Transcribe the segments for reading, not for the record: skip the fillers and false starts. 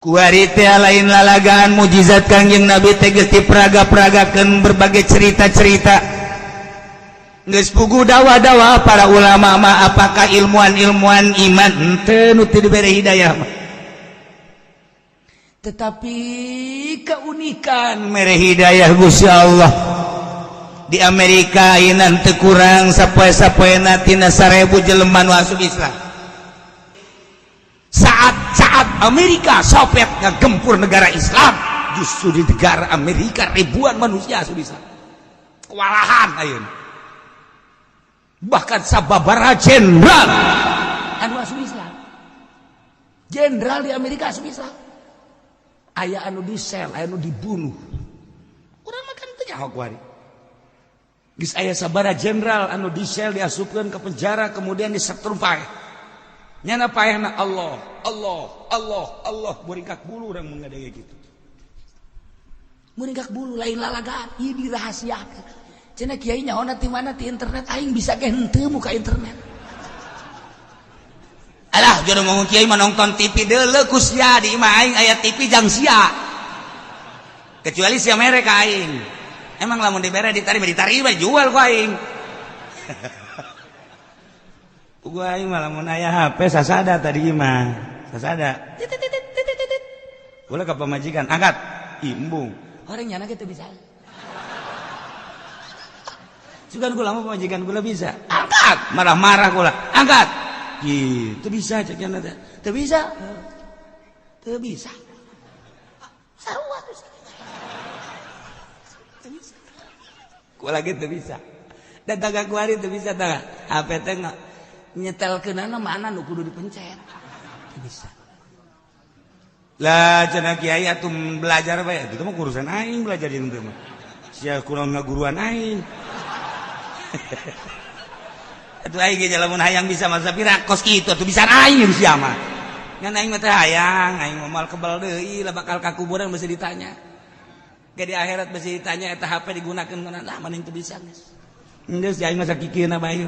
Kuarita lain lalagaan mujizat Kangjeng Nabi teges dipraga-pragakeun berbagai cerita-cerita. Geus pugu dawa-dawa para ulama mah apakah ilmuwan-ilmuwan iman henteu nu teu dibere hidayah mah. Tetapi keunikan mere hidayah Gusti Allah. Di Amerika ayeuna teu kurang sapoe-sapoena tina 1000 jelema nu asup Islam. Saat Amerika Soviet ngagempur negara Islam, justru di negara Amerika ribuan manusia asup Islam. Kewalahan ayeuna. Bahkan sababaraha jenderal anu asup Islam. Jenderal di Amerika asup Islam. Aya anu disel, aya anu dibunuh. Urang mah kan teu nyaho kuari. Geus aya sabaraha jenderal anu disel diasupkeun ke penjara kemudian disetrum paeh. Nyana paehna Allah muringkak bulu urang mun ngadenge kitu. Muringkak bulu lain lalagaan, ieu dirahasiakeun. Cenah kiai nyaona ti mana ti internet aing bisa ge henteu muka internet. Alah jodoh ngomong kiai mah nonton TV deuleu ku sia di imah aing aya TV jang sia. Kecuali sia mere ka aing. Emang lamun dibere ditarima jual ku aing. Gua aing mah lamun aya HP sasada tadi mah. Sasada. Ulah ka pamajikan angkat. Imbung. Orang nyana kitu bisa. Sugan kula mah pamajikan kula bisa. Angkat. Marah-marah kula. Angkat. Gitu bisa cek nyana teh. Teu bisa. Teu bisa. Sarua teu bisa. Kula gitu bisa. Dan tangga kuari teu bisa tangga. HP teh nyetelkeunana mana nu kudu dipencet. Bisa. Lah cenah kiai atuh belajar bae, kitu mah urusan aing belajar jeung teu mah. Sia kurang ngaguruan aing. Atuh aing ge lamun hayang bisa masa pira kos kitu atuh bisa aing sia mah. Ngan aing mah teh hayang, aing moal kebal deui lah bakal ka kuburan mesti ditanya. Ke di akhirat mesti ditanya eta HP digunakeun kana lah mending teu bisa geus. Geus aing mah sakikieuna bae.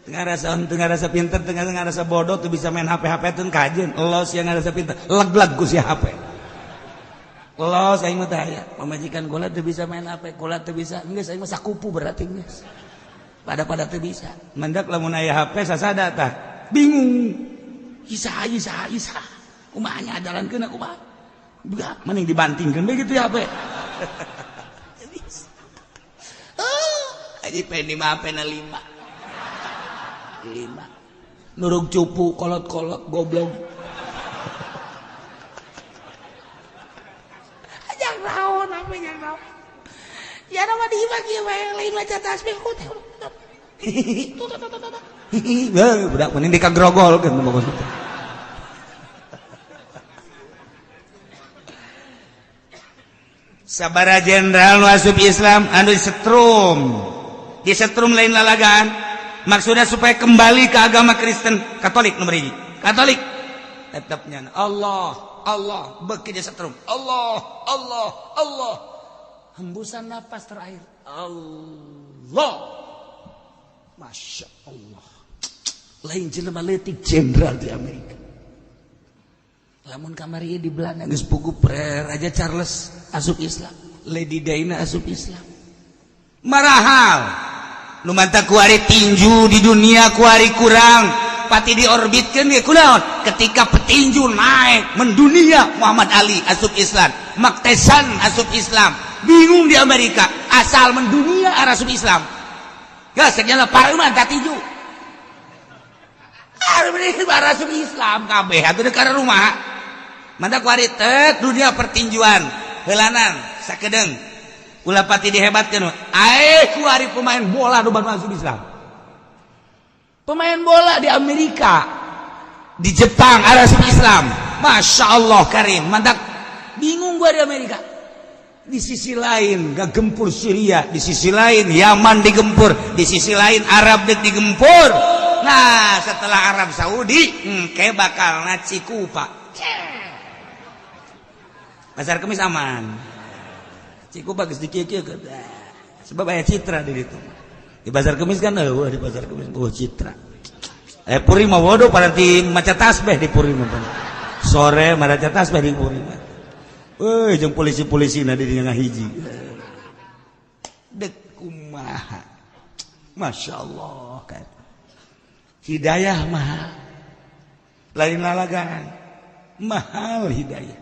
Tengah rasa pinter, tengah rasa bodoh tuh bisa main HP tuh kajian. Los yang rasa pinter, leg ku si HP. Los aing mah teh aya. Pamajikan kula tuh bisa main HP, kula tuh bisa. Geus aing mah sakupu berarti geus. Pada tuh bisa. Mendak lamun aya HP sasada tah. Bingung. Isa. Kumaha nya adalankeun kumaha? Buka mending dibantingkeun begitu ya HP. Aji pengen 5 HP na 5. Nurug cupu kolot-kolot goblok. Ajang naon apa yang naon. Ya nama dibagi wae lain maca tasbih ku teh. Budak mending dikagrogolkeun pokokna. Sabaraha jenderal nu asup Islam anu disetrum. Disetrum lain lalagaan. Maksudnya supaya kembali ke agama Kristen Katolik nomor 1. Katolik tetapnya Allah beki dia setrum. Allah. Hembusan napas terakhir. Allah. Masya Allah. Lain jelema leutik jenderal di Amerika. Lamun kamari di Belanda geus pugu Raja Charles asup Islam, Lady Diana asup Islam. Marahal. Nu mantap kuari tinju di dunia kuari kurang pati diorbitkeun ge kunaon ketika petinju naik mendunia Muhammad Ali asup Islam, Mark Tyson asup Islam, bingung di Amerika asal mendunia asup Islam. Geus segala pareman tinju. Asup Islam kabeh atuh dekat rumah. Mantap kuari teh dunia pertinjuan heulanan sakedeung. Ulah pati dihebatkeun. Kuari pemain bola nu baru masuk Islam. Pemain bola di Amerika, di Jepang asup Islam. Masya Allah karim. Mantap. Bingung gua di Amerika. Di sisi lain gagempur Syria, di sisi lain Yaman digempur, di sisi lain Arab digempur. Nah, setelah Arab Saudi, kayak bakal Cikupa. Pasar Kemis aman. Cikupa geus dikieu-kieu sebab aya citra di ditu. Di Pasar Kemis kan di Pasar Kemis citra. Puri mah wodo pada di maca tasbih di puri mah. sore maraca tas bari kuring jeung polisi-polisi na di dieu ngahiji dek kumaha masyaallah kan hidayah mahal lain lalagan mahal hidayah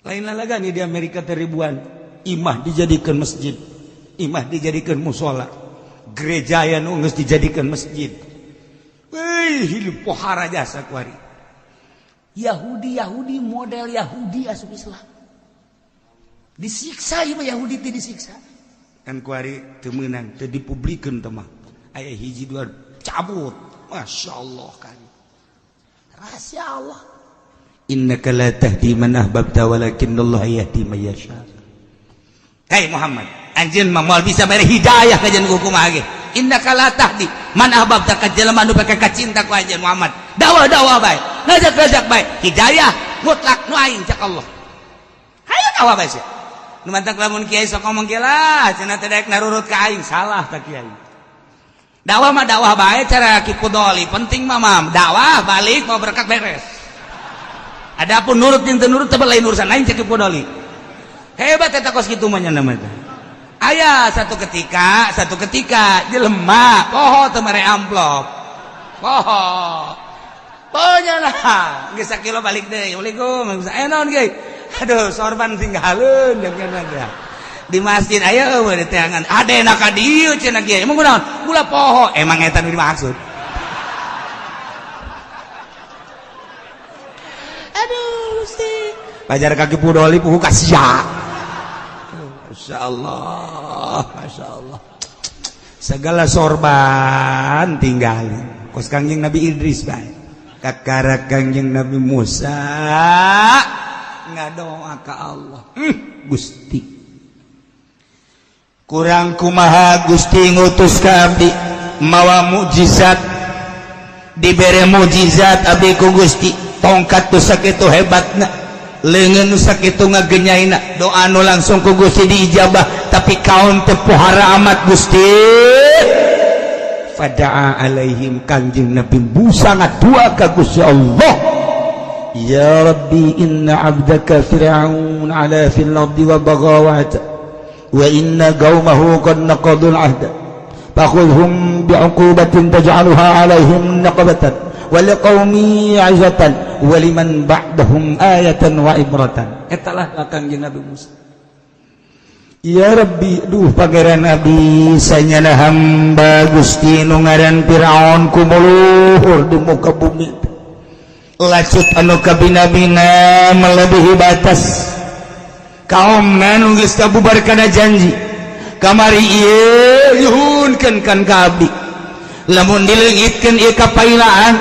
lain lalagan di Amerika ribuan imah dijadikan masjid imah dijadikan musola gereja anu geus dijadikan masjid hidup pohara jasa kuari Yahudi model Yahudi asup Islam disiksa ieu Yahudi teh disiksa kan kuari teu meunang teu dipublikeun teh mah aya hiji dua cabut masyaallah kan rahasia Allah innaka la tahdi man ahbabta walakinnallaha yahdi man yasha. Hei Muhammad anjeun mah moal bisa bari hidayah ka jeung kumaha ge innaka la tahdi man ahbabta ka jelema anu pake kacinta ku anjeun Muhammad dakwah bae ngajak bae hidayah mutlak nu aing cak Allah hayu dakwah bae sia nu mantak lamun kiai sok ngomong ge lah cenah teh daek narurut ka aing salah tak kiai dakwah mah dakwah bae cara kipudoli penting mah dakwah balik mau berkat beres adapun nurut jeung teu nurut teh lain urusan aing cek kipudoli hebat eta kos kitu mah nya nama teh aya satu ketika jelema poho teu mere amplop poho nah geus sakilo balik deui Assalamualaikum naon ge aduh sorban tinggalkeun jeung di masjid aya eueuh teh angan adena ka dieu cenah kieu emang kunaon gula poho emang eta nu dimaksud aduh Gusti pajar kaki pudoli puhu ka sia masyaallah segala sorban tinggalin kos Kangjeng Nabi Idris bae kakara Kangjeng Nabi Musa ngadoa ka Allah Gusti kurang kumaha Gusti ngutus ka abdi mawa mukjizat dibere mukjizat abdi ku Gusti tongkat tu sakitu hebatna leungeun nu sakitu ngagenyaina doa nu langsung ku Gusti diijabah tapi kaum teu pohara amat Gusti fada'a alaihim Kangjeng Nabi Musa ngadua ka Gusti Allah ya Rabbi inna abdaka fir'aun ala fil ardi wa baghawat wa inna qaumahu qad naqadul ahda fakhudhum bi'uqubatin taj'aluha alaihim naqabatan wa liqaumi 'izatan wa liman ba'dahum ayatan wa ibratan etalah Kangjeng Nabi Musa ya Rabbi duh pangeran abdi sanyana hamba Gusti nu ngaran Firaun kumuluhur di muka bumi lacut anu kabina-bina melebihi batas kaum nu geus kabubar kana janji kamari ieu yuhunkeun kan ka abdi lamun dileungitkeun ieu kapailaan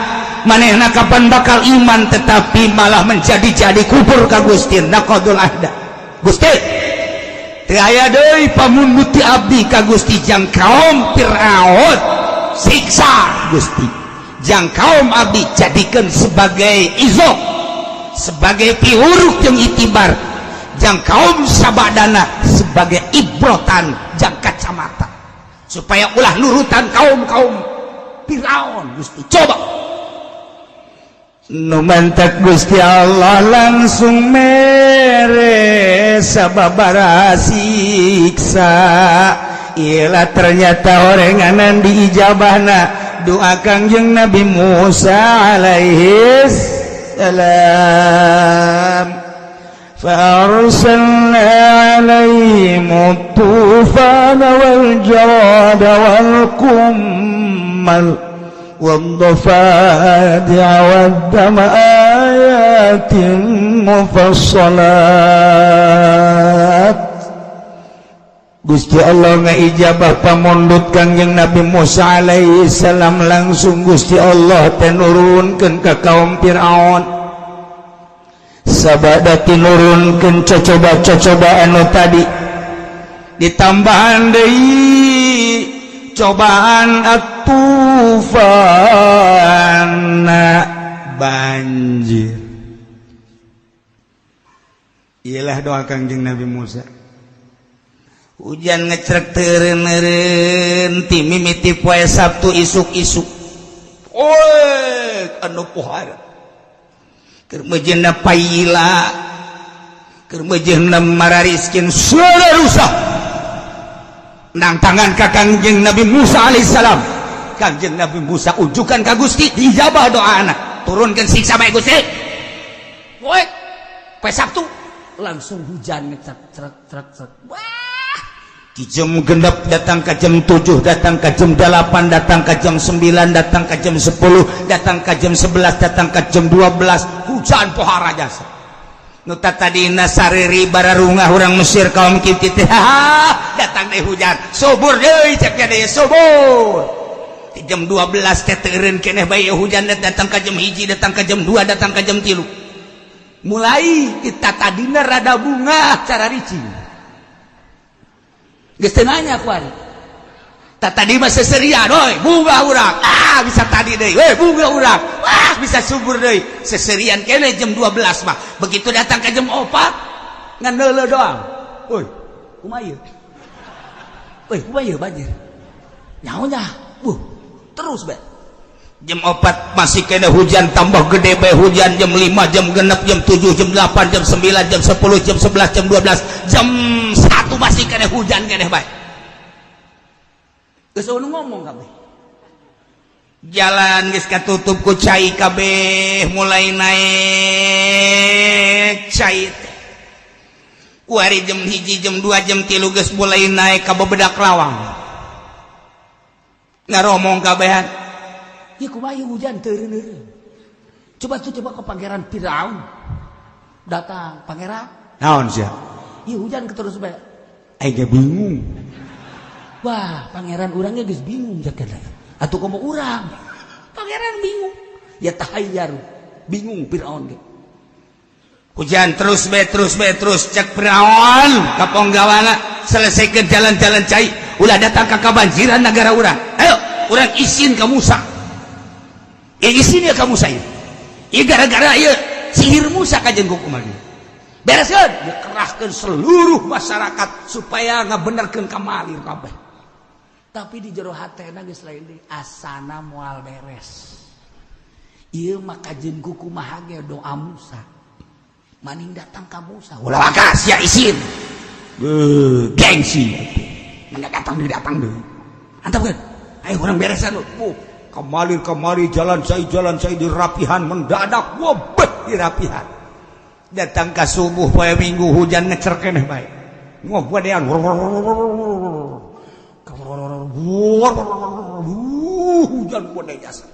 manehna kapan bakal iman tetapi malah menjadi kubur ka Gusti naqadul ahda Gusti teu aya deui pamunduti abdi ka Gusti jang kaum Firaun siksa Gusti jang kaum abdi jadikeun sebagai izo sebagai piuruk jeung itibar jang kaum sabadana sebagai ibrotan jang kacamata supaya ulah nurutan kaum Firaun Gusti coba nu mantak Gusti Allah langsung mere sababaraha siksa ialah ternyata orenganan diijabahna doa Kangjeng Nabi Musa alaihi salam فأرسلنا عليهم الطوفان والجراد والقمل والضفادع والدم آيات مفصلات. Gusti Allah ngaijabah pamondot Kangjeng Nabi Musa alaihi salam langsung Gusti Allah tenurunkeun ka kaum Firaun. Sabada tinurunkeun coba anu tadi ditambahan deui cobaan at-tufan banjir. Iyalah doa Kangjeng Nabi Musa. Hujan ngecrek teureun ti mimiti poe Sabtu isuk-isuk. Anu pohara. kermejena paila kermejena marariskin suara rusak nang tangan ka Kangjeng Nabi Musa alaihissalam. Kangjeng Nabi Musa ujukan ka Gusti dijabah doa anak turunkan siksa baik Gusti. Woi pas Sabtu langsung hujan ngecek. Wah di jam genep datang ke jam 7 datang ke jam 8 datang ke jam 9 datang ke jam 10 datang ke jam 11 datang ke jam 12 hujan pohara jasa nuta tadina sariri bararungah orang Mesir kaum Kipti datang deh hujan subur deui ceknya deh subur di jam 12 teh teureun keneh bae hujan datang ke jam 1 datang ke jam 2 datang ke jam 3 mulai kita tadina rada bunga cara ricing geus teu nanya ku ari tadi mah seserian oi bunga urang bisa tadi deui we bunga urang bisa subur deui seserian kene jam 12 mah begitu datang ke jam 4 ngan leuleuh doang oi kumaha ieu banjir nyahonya terus be jam 4 masih kena hujan tambah gede bae hujan jam 5 jam 6 jam 7 jam 8 jam 9 jam 10 jam 11 jam 12 jam 1 masih kena hujan kena bae geus ngomong kabeh jalan geus katutup ku cai kabeh mulai naik cai ku hari jam 1 jam 2 jam 3 geus mulai naik ka bebedak lawang ngaromong kabehan ya kumaha hujan teureun. Coba ke pangeran Firaun. Datang pangeran. Naon sia? Ieu hujan terus bae. Aing bingung. Wah, pangeran urangnya geus bingung jakana. Atuh komo urang. Pangeran bingung. Ya tahayyar. Bingung Firaun ge. Hujan terus cek Firaun ka ponggawana selesaikeun jalan-jalan cai. Ulah datang ka kabanjiran negara urang. Ayo, urang izin ka Musa. Isinya kamu saya gara-gara sihir Musa kajen kuku magi bereskan dikerahkan seluruh masyarakat supaya ngabenerkeun kamalir kabeh tapi di jero hatena geus lain deui asana moal beres ieu mah kajen kuku mah ge doa Musa maning datang ka Musa ulah wakas ya isin gengsi datang deui antap kan ayo urang beresan lu kemari jalan saya dirapihan mendadak wabeh dirapihan datang ke subuh poe Minggu hujan ngecer keneh bae ngobadean hujan gede jasa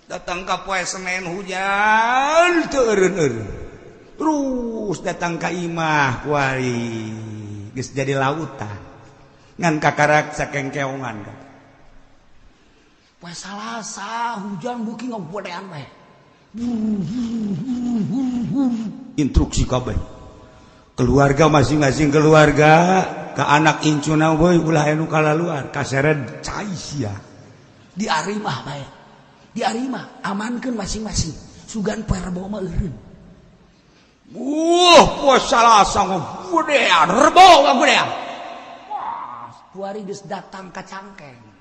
datang ke poe Senin hujan teureun terus datang ke imah kuari geus jadi lautan ngan kakarak sakengkeongan poe Salasa hujan beuki ngompodean bae. Instruksi kabeh. Keluarga masing-masing keluarga ka anak incuna we ulah anu kalaluar kaseret cai sia. Di ari mah bae. Di ari mah amankeun masing-masing. Sugan poe Rebo mah eureun. Poe Salasa ngompodean, Rebo ngompodean. Wah, kuari geus datang ka Cangkeng.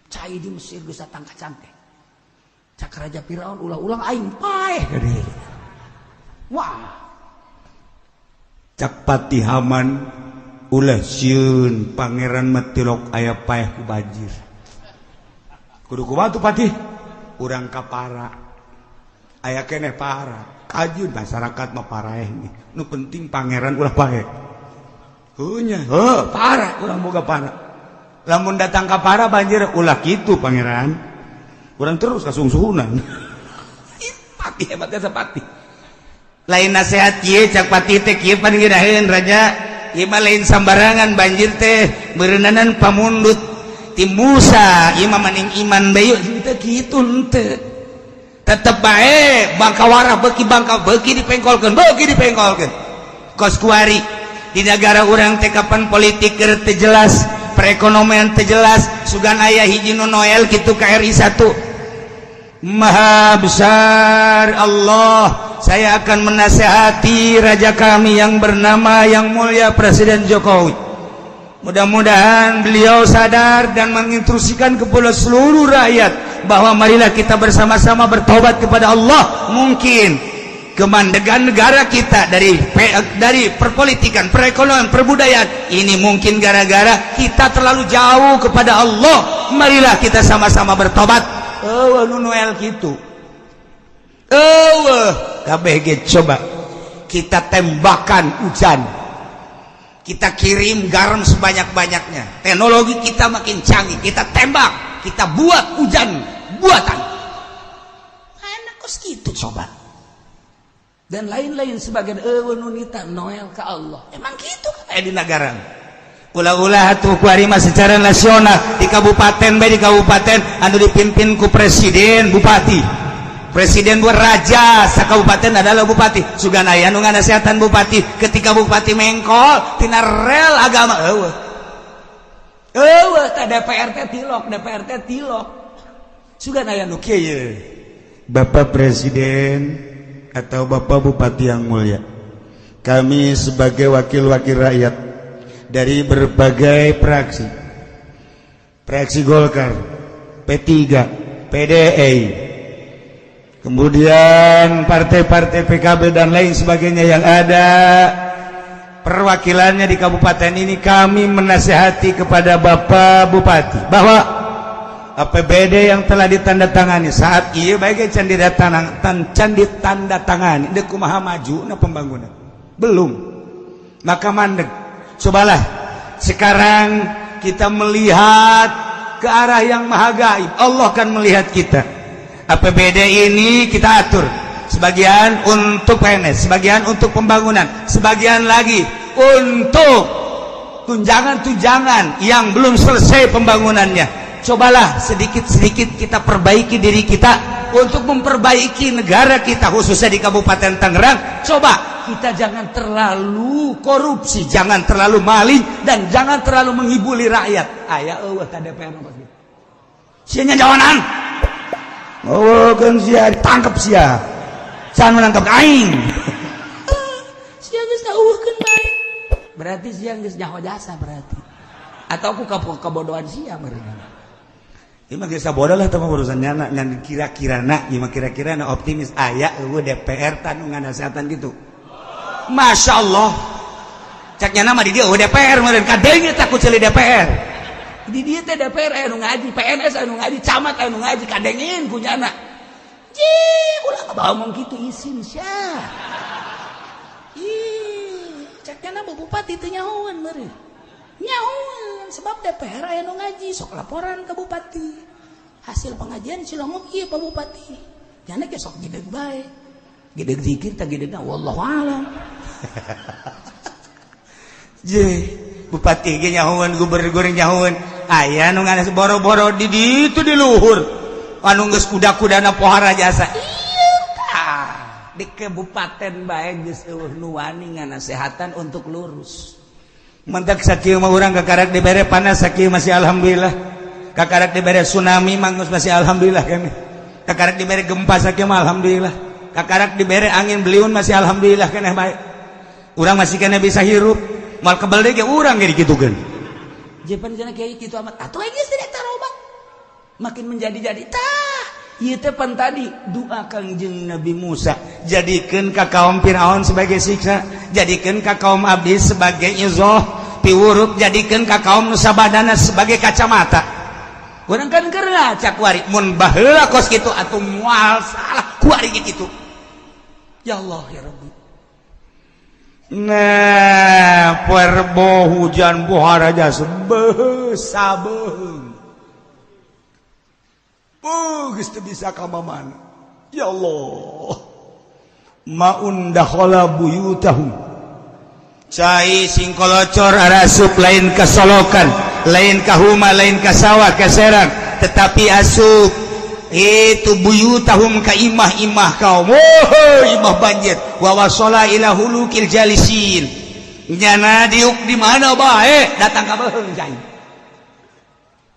Cai di Mesir geus datang ka Cangkeng. Cak Raja Firaun ulah-ulang aing paeh gede. Wah. Cak Pati Haman ulah sieun pangeran metilok aya paeh ku banjir. Kudu kumaha tuh Patih? Urang kapara. Aya keneh para. Kajun masyarakat mah paraeh nih. Nu penting pangeran ulah paeh. Heuh nya, para urang boga para. Lamun datang ka para banjir ulah kitu pangeran urang terus kasungsuhunan Pati hebatnya sepati lain nasihat ieu cak Pati teh kieu paningiraheun raja ieu mah lain sambarangan banjir teh beureunanan pamundut ti Musa ieu mah maning iman bae teh kitu henteu tetep bae bangka warah beuki dipengkolkeun kos kuari di negara urang teh kapan politik keur teu jelas perekonomian terjelas sugan ayah hiji nu Noel kitu KRI 1 Maha besar Allah saya akan menasihati raja kami yang bernama yang mulia Presiden Jokowi mudah-mudahan beliau sadar dan menginstruksikan kepada seluruh rakyat bahwa marilah kita bersama-sama bertobat kepada Allah. Mungkin kemandegan negara kita dari perpolitikan, perekonomian, perbudayaan ini mungkin gara-gara kita terlalu jauh kepada Allah. Marilah kita sama-sama bertobat. Noel gitu. KBG coba kita tembakan hujan, kita kirim garam sebanyak-banyaknya, teknologi kita makin canggih, kita tembak, kita buat hujan buatan. Enak kos gitu coba. Dan lain-lain sebagian nunita Noel ke Allah. Emang gitu kayak di negara. Ulah-ulah atuh kuarima secara nasional di kabupaten bae di kabupaten anu dipimpin ku presiden bupati. Presiden buat raja sa kabupaten adalah bupati. Sugan aya nu nganasehatan bupati, ketika bupati mengkol tina rel agama ta DPR teh tilok. Sugan aya nu kieu. Bapak Presiden atau Bapak Bupati yang mulia, kami sebagai wakil-wakil rakyat dari berbagai fraksi Golkar, P3, PDI, kemudian partai-partai PKB dan lain sebagainya yang ada perwakilannya di kabupaten ini, kami menasihati kepada Bapak Bupati bahwa APBD yang telah ditandatangani saat iya baik can ditandatangani dek kumaha maju na pembangunan belum, maka mandek. Cobalah sekarang kita melihat ke arah yang maha gaib. Allah akan melihat kita. APBD ini kita atur sebagian untuk PNS, sebagian untuk pembangunan, sebagian lagi untuk tunjangan-tunjangan yang belum selesai pembangunannya. Cobalah sedikit-sedikit kita perbaiki diri kita untuk memperbaiki negara kita, khususnya di Kabupaten Tangerang. Coba kita jangan terlalu korupsi, jangan terlalu maling, dan jangan terlalu menghibuli rakyat. Aya ta DPR apa gitu. Sianya jawanan. Kan sia ditangkap sia. Can menangkap aing. Sia geus ngeuweukeun bae. Berarti sia geus nyaho jasa berarti. Atau aku kebodohan sia meureun. Ini mah geus sabodoh lah teh urusan nyana ngan kira-kirana, ieu mah kira-kirana optimis aya eueuh DPR tanu nganasehatan gitu. Masyaallah. Cak nyana mah di dieu DPR meureun kadenge takut celi DPR. Di dieu teh DPR anu ngaji, PNS anu ngaji, camat anu ngaji kadengeun ku nyana. Ulah ngomong kitu isin sia. Cak nyana bupati teh nyahoan meureun. Nyahoan sebab DPR aya nu ngaji sok laporan ke bupati hasil pengajian Cilongok ieu Pak Bupati jana ge sok gideg bae gideg zikir tah gidegna wallahu alam. Je bupati ge nyahoan, gubernur nyahoan, aya nu nganas boro-boro di ditu di luhur anu geus kuda-kudana pohara jasa ieu tah di kabupaten bae geus eueuh nu wani nganasehatan untuk lurus. Mentak sakieu mah urang kakarak dibere panas sakieu masih alhamdulillah. Kakarak dibere tsunami manggus masih alhamdulillah kami. Kakarak dibere gempa sakieu mah alhamdulillah. Kakarak dibere angin beliun masih alhamdulillah keneh bae. Urang masih keneh bisa hirup. Mal kebal deui ge urang ge dikitukeun. Jepan cenah kiai kitu amat. Atuh geus tidak tarobat. Makin menjadi-jadi tah. Ieu teh pan tadi doa Kangjeng Nabi Musa, jadikeun ka kaum Firaun sebagai siksa, jadikeun ka kaum abdi sebagai izoh, piwurup jadikeun ka kaum nu sabadana sebagai kacamata. Urang kan keur ngaca kuari mun baheula kos kitu atuh moal salah kuari kitu. Ya Allah ya Rabbi. Nah, perbo hujan buhara jasa sabeuh. Geus teu bisa ka mana. Ya Allah. Maun dakhala buyutahum. Cai sing kolocor arasup lain kasolokan, lain ka huma, lain ka sawah, ka serang, tetapi asup itu buyutahum ka imah-imah kaum. Imah banjir. Wa wasala ila hulukil jalisin. Nyana diuk di mana bae datang ka beheung cai.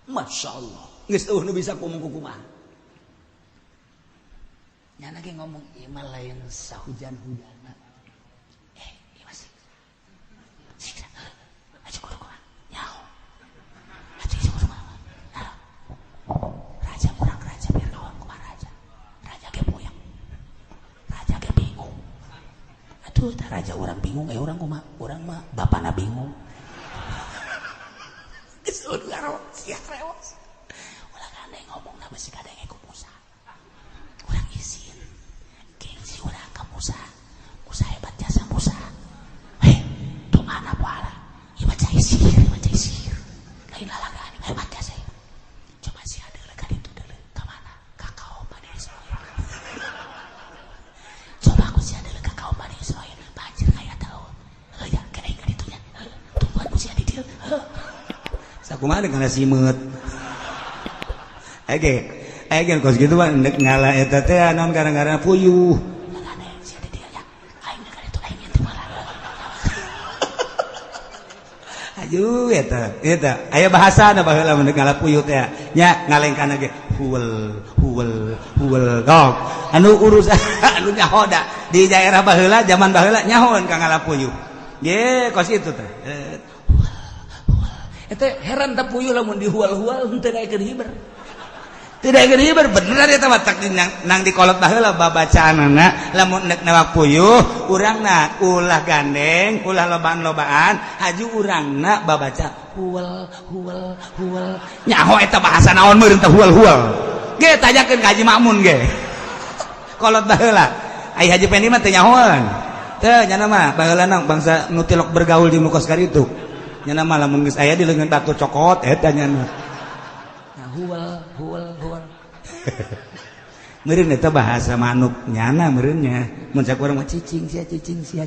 Masyaallah. Geus eueuh nu bisa ngomong kumaha. Nyana ge ngomong ieu mah lain sahujan-hujanna. Ieu mah siksa. Aja kumaha. Nyaho. Aja kumaha. Raja perang raja raja orang bingung orang kumaha orang mah bapana bingung geus udah sia reos ulah gandeng ngomongna besi kadenge ku Musa urang izin gengsi urang ka Musa Musa hebat jasa Musa doa na pahala ieu baca sihir lain lalagan hebat jasa coba si adeuleuh ka ditu deuleuh ka mana ka kaum Bani Israil coba aku si adeuleuh ka kaum Bani Israil banjir kaya tahu ya kena ka ditu nya tungguan ku si adi dieu sakumaha dengan simeut ege kos gitu mah endek ngalah eta teh naon gara-gara puyuh si adi dieu nya aing ka ditu aing teh malah aju eta aya bahasana baheula mun ngalah puyuh teh nya ngalengkan ge huwel gok anu urus anu nyahoda di daerah baheula zaman baheula nyahoan ka ngalah puyuh ge kos itu teh eta heran teh puyuh lamun dihual-hual henteu daekeun hiber teu daekeun hiber bener eta mah tak nang di kolot baheula babacaanna lamun nek nawak puyuh urangna ulah gandeng ulah lobaan-lobaan haju urangna babaca huwel nyaho eta bahasa naon meureun teh huwel ge tanyakeun ka Haji Makmun ge kolot baheula ai Haji Pendi mah teu nyahoan teu nya mah baheula nang bangsa nu tilok bergaul di mukos karitu nya mah lamun geus aya di leungeun batu cokot eta nya nah huwel meureun eta bahasa manuk nyana meureun nya mun cak urang mah cicing sia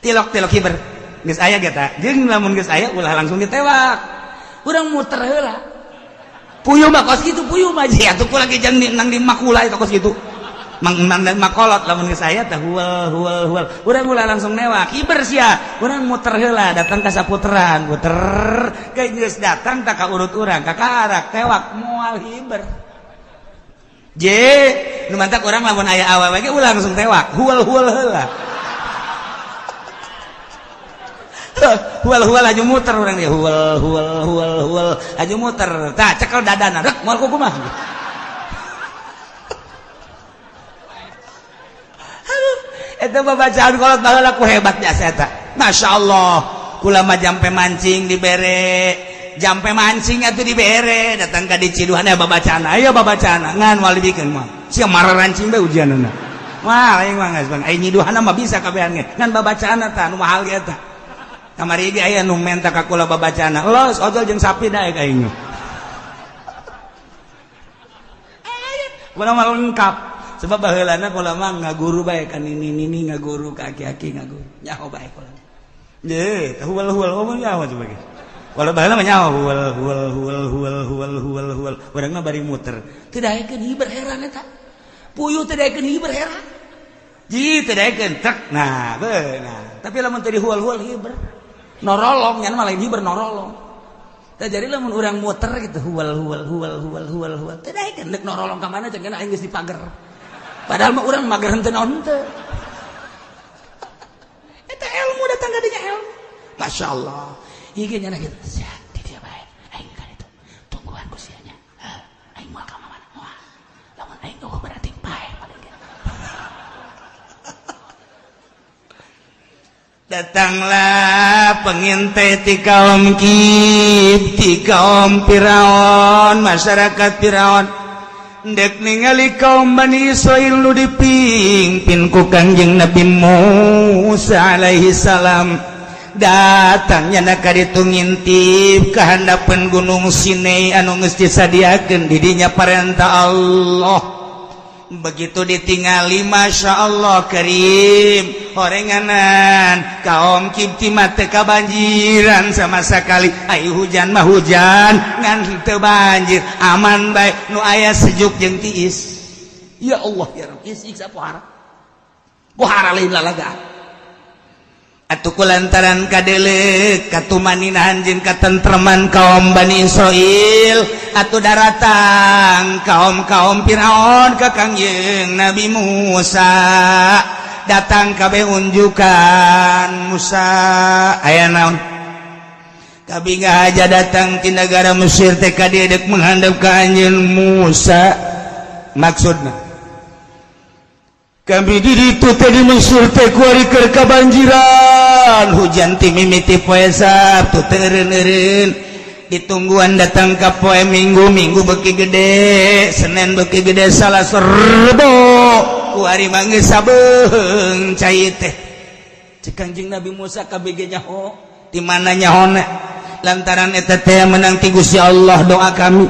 tilok hiber geus aya ge ta jeung lamun geus aya ulah langsung ditewak urang muter heula puyuh mah kos kitu puyuh mah aya atuh lagi jang nang di makula eta kos kitu mang makolot lamun geus aya teh huwel urang ulah langsung newak hiber sia urang muter heula datang ka saputeran puter ge geus datang tak ka urut urang ka karak tewak moal hiber je nu mantak urang lamun aya awewe ge ulah langsung tewak huwel heula huwel aju muter urang dia huwel aju muter tah cekel dadana rek moal kumaha eta babacaan kolot baheula ku hebat biasa eta masyaallah kula mah jampe mancing dibere jampe mancing atuh dibere datang ka di Ciduhan aya babacaan aya babacaan ngan moal dibikeun mah sia mararancing bae ujianna wah aing mah geus bang ai nyiduhanna mah bisa kabehan ge ngan babacaan tah nu mahal ge eta kamari ge aya nu menta ka kula babacaan los ojol jeung sapi daek aing kula mah lengkap sebab baheulana kula mah ngaguru bae kan ini ngaguru ka aki-aki ngaguru nyaho bae kula ye huwel ngomong nyaho coba ge kula baheula mah nyaho huwel urangna bari muter teu daekeun hiber heran eta puyuh teu daekeun hiber heran ji teu daekeun tek nah beunah tapi lamun teu dihuwel hiber norolong nya mah lain hiber norolong teh jadi lamun urang muter gitu huwel teu daekeun deuk norolong ka mana cenah aing geus dipager padahal mah urang mager henteu naon teu eta ilmu datang ka dinya ilmu masyaallah ieu ge nya kitu sia di dieu bae aing ka ditu tungguan ku sia nya aing moal ka mana moal lamun aing eueuh berarti bae paling ge datanglah pengintai ti kaum Kib ti kaum Firaun masyarakat Firaun dek ningali kaum Bani Israil nu dipimpin ku Kangjeng Nabi Musa alaihi salam datangnya na ka ditu ngintip ka handapeun gunung Sinai anu geus disadiakeun di dinya parentah Allah begitu ditingali Masya Allah Karim horenganan kaum Kipti mah teu kabanjiran sama sekali ai hujan mah hujan ngan teu banjir aman bae nu aya sejuk jeung tiis ya Allah ya Rabb isi sapohara pohara lain lalaga atuh kulantaran kadeuleuh katumaninahan jeung katentreman kaum Bani Israil atuh daratang kaum Firaun ka Kangjeng Nabi Musa datang kabeh unjukan Musa aya naon kabinga aja datang ti negara Mesir teh ka dieu deuk menghandap ka anjeun Musa maksudna kami di ditu teh di Mesir teh kuari keur kabanjiran hujan ti mimiti poe Sabtu teh eureun-eureun ditungguan datang ka poe Minggu beuki gede Senin beuki gede Salasa Rebo kuari mah geus sabeung cai teh cek Kangjeng Nabi Musa kabege nyaho di mana nyahona lantaran eta teh menang ti Gusti Allah doa kami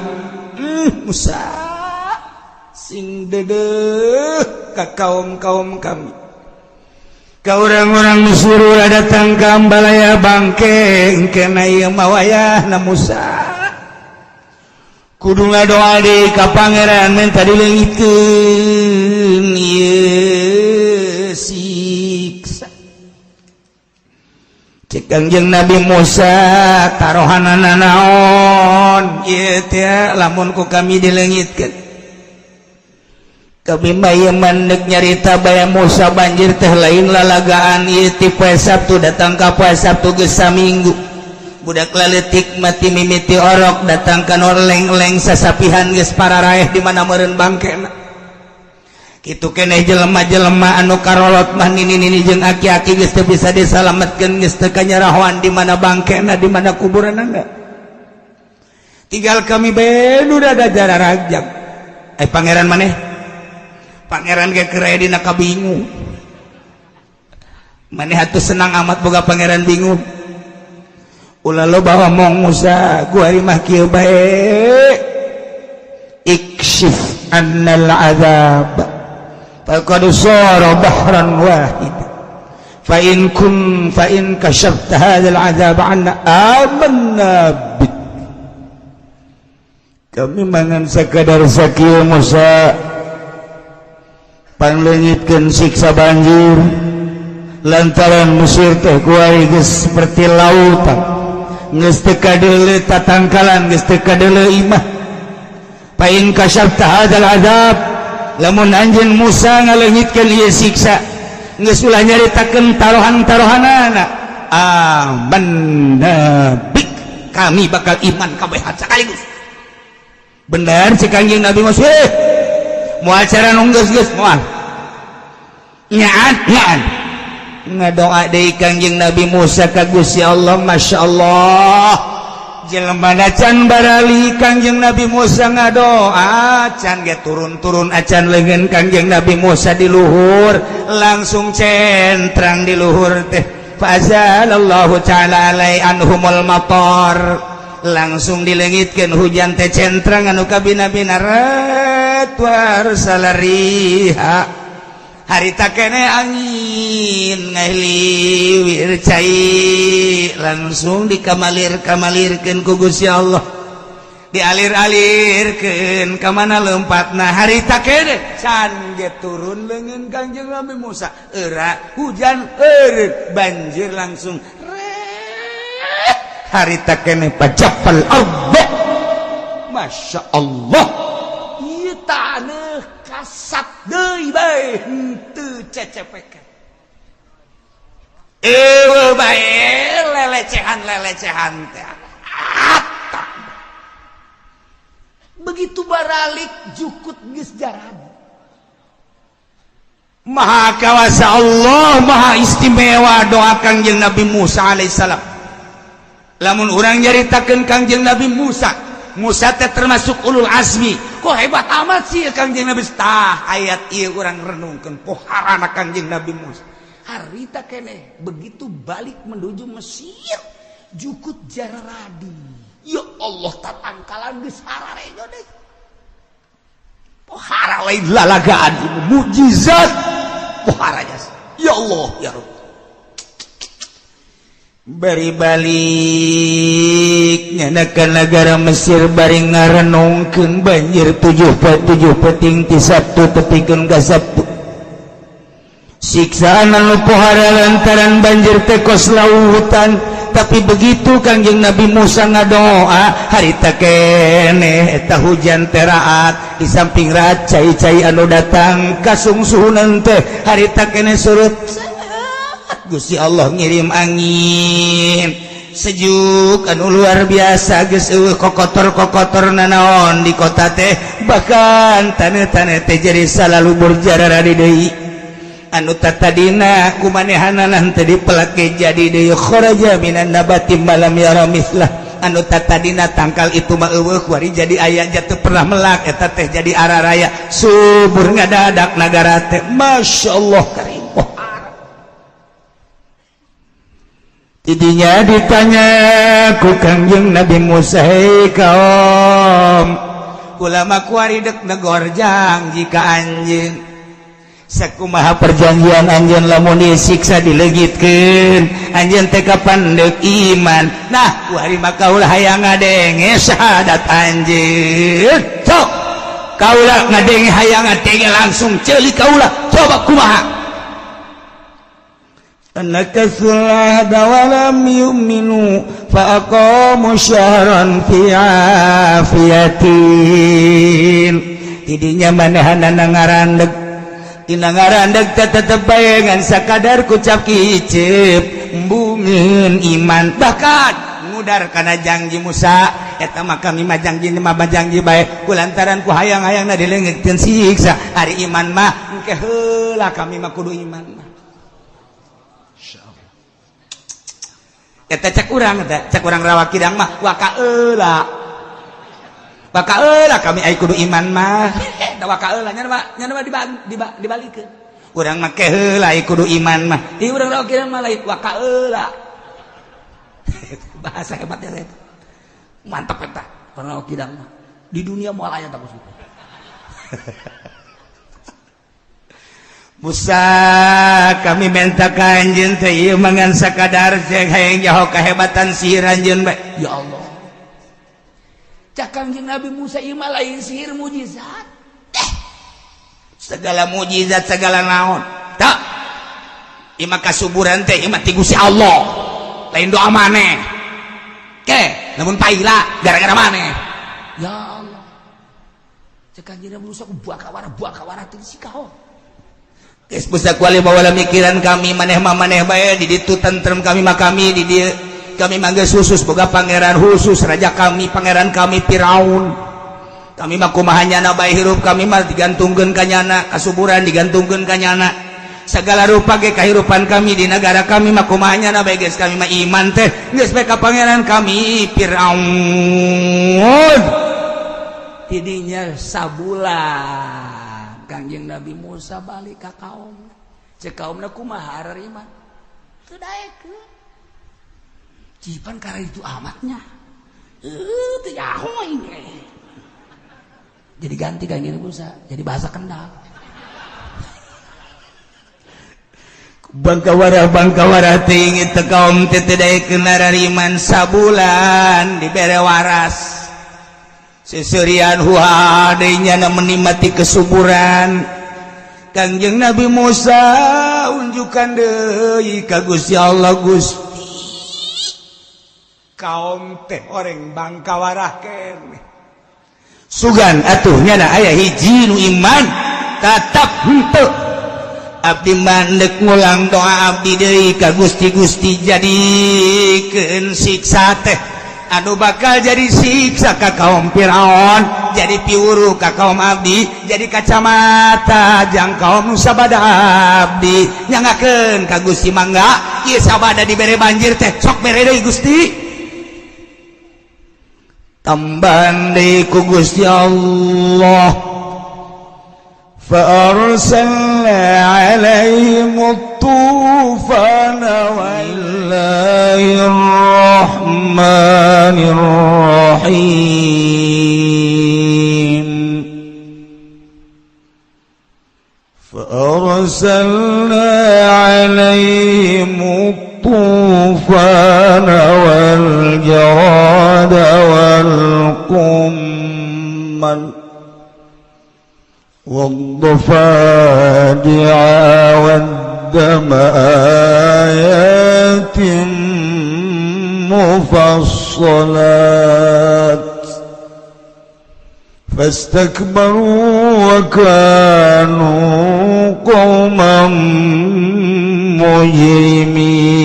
Musa sing dedeh ka kaum-kaum kami ka orang-orang Mesir datang ka balaya bangke engkena ieu mah wayahna Musa kudu ngadoa deui ka pangeran minta dileungitkeun ieu siksa cek Kangjeng Nabi Musa tarohanana naon ieu teh lamun ku kami dileungitkeun kami bayi mandek nyarita baya Musa banjir teh lain lalagaan ieu ti poe Sabtu datang ka poe Sabtu geus saminggu budak laletik mati mimiti orok datang ka leng-leng sasapihan geus pararaeh di mana meureun bangkena kitu keneh jelema-jelema anu karolot mah nini-nini jeung aki-aki geus teu bisa disalametkeun geus teu kanyarahoan di mana bangkena di mana kuburanna tinggal kami bae nu da jararajab pangeran maneh pangeran ge keur aya dina kabingung maneh atuh senang amat boga pangeran bingung ulah lo bawa mong Musa gua mah kieu bae ikshif annal azab faqad sara bahran wahid fa in kashafta hadzal azab anna amanna bik kami mangan sakadar sakieu Musa panleungitkeun siksa banjir lantaran Mesir teh kuari geus seperti lautan geus teu kadeuleu tatangkalan geus teu kadeuleu imah pain kasyafta hadzal azab lamun anjeun Musa ngaleungitkeun ieu siksa geus ulah nyaritakeun tarohan-tarohanana amanna bik kami bakal iman kabeh sakaligus bener cek Kangjeng Nabi Musa moal cara nunggeus moal nyaan ngadoa deui Kangjeng Nabi Musa ka Gusti Allah masyaallah jelema can barali Kangjeng Nabi Musa ngadoa can ge turun-turun acan leungeun Kangjeng Nabi Musa di luhur langsung centrang di luhur teh fazalallahu ta'ala alai anhumul matar langsung dileungitkeun hujan teh centrang anu kabina-bina war salariha harita kene angin ngahliwir cai langsung dikamalir-kamalirkeun ku Gusti Allah dialir-alirkeun ka mana leumpatna harita kene can ge turun leungeun Kangjeng Nabi Musa eueuh hujan eureut banjir langsung harita kene pajapal arba masyaallah ieu taneuh kasat deui bae henteu cecepekan eueuh bae lelecehan teh begitu baralik jukut geus jarad maha kawasa Allah maha istimewa doa Kangjeng Nabi Musa alaihissalam lamun urang nyaritakeun Kangjeng Nabi Musa teh termasuk ulul azmi kok hebat amat sih Kangjeng Nabi tah ayat ieu urang renungkeun poharana Kangjeng Nabi Musa harita keneh begitu balik menuju Mesir jukut jararadi ya Allah tatangkalan geus hararejo deui pohara lain lalagaan mukjizat pohara jas ya Allah ya Rabb bari balik nyana ka nagara Mesir bari ngarenungkeun banjir 7 peting ti Sabtu tepikeun ka Sabtu siksaan anu pohara lantaran banjir teh kos lautan tapi begitu Kangjeng Nabi Musa ngadoa harita keneh eta hujan teraat di samping raat cai-cai anu datang kasungsuhunan teh harita keneh surut Gusti Allah ngirim angin sejuk anu luar biasa geus eueuh kokotor-kokotor nanaon di kota teh bahkan taneuh-taneuh teh jadi salalubur jararadi deui anu tadina kumanehanan tadi pelake jadi deui kharaja minan nabati malam yara mislah anu tadina tangkal itu mah eueuh kuari jadi aya jatuh pernah melak eta teh jadi araraya subur ngadadak nagara teh masyaallah karim tidinya ditanya ku Kangjeng Nabi Musa kaum ulama kuari dek negorjang jika anjeun sakumaha perjanjian anjeun lamun disiksa dilegitkeun anjeun teh kapan deuk iman nah kuari mah kaulah hayang ngadenge syahadat anjeun sok kaulah ngadenge hayang ngadenge langsung ceuli kaulah coba kumaha annaka sulahda walam yu'minu fa aqamu syahran fi afiyatin tidinya manahanana ngarandeg tina ngarandeg tetep bayangan sakadar kucap kicep embungeun iman bahkan ngudar kana janji Musa eta mah kami mah janji mah janji bae kulantaran ku hayang-hayangna dileungitkeun siksa ari iman mah engke heula kami mah kudu iman mah eta cek urang rawa kidang mah wakaeula kami ai kudu iman mah da wakaeula nya mah dibalikeun urang mah ke heula ai kudu iman mah ieu urang rawa kidang mah lain wakaeula bahasa hebatnya eta mantap eta rawa kidang mah di dunia moal aya tak usah Musa kami minta ka anjeun teh ieu mangan sakadar cek hayang jaho kahebatan sihir anjeun bae ya Allah cak Kangjeng Nabi Musa ieu mah lain sihir mujizat segala mujizat segala naon tak ieu mah kasuburan teh ieu mah ti Gusti Allah lain doa maneh ke namun paila gara-gara maneh ya Allah cak Kangjeng Nabi Musa ku buaka-wara teh sikaon geus busa kuali bawala mikiran kami maneh bae di ditu tentrem kami mah kami di dieu kami mah geus khusus boga pangeran khusus raja kami pangeran kami Firaun kami mah kumaha nyana bae hirup kami mah digantungkeun ka nyana kasuburan digantungkeun ka nyana sagala rupa ge kahirupan kami di negara kami mah kumaha nyana bae geus kami mah iman teh geus bae ka pangeran kami Firaun tidinya sabulan Kangjeng Nabi Musa balik ka kaum cek kaumna kumaha hareureuma teu daekeun cipan karena itu amatnya teu yahoy jadi ganti Kangjeng Nabi Musa jadi bahasa Kendal bangkawara tinggi teu kaum teh teu daekeun hareureman sabulan dibere waras seserian huadenya na menikmati kesuburan Kangjeng Nabi Musa unjukan deui ka Gusti Allah Gusti kaum teh oreng bangkawarah keneh sugan atuh nyana aya hiji nu iman tatap henteu abdi mandek ngulang doa abdi deui ka Gusti jadikeun siksa teh anu bakal jadi siksa ka kaum Firaun jadi piuru ka kaum abdi jadi kacamata jang kaum sabada abdi nyangakeun ka Gusti mangga ieu sabada dibere banjir teh sok bere deui Gusti tambahan deui ku Gusti Allah فأرسلنا عليهم الطوفان والله الرحمن الرحيم فأرسلنا عليهم الطوفان والجراد والقمل والضفادع والدم آيات مفصلات فاستكبروا وكانوا قوما مجرمين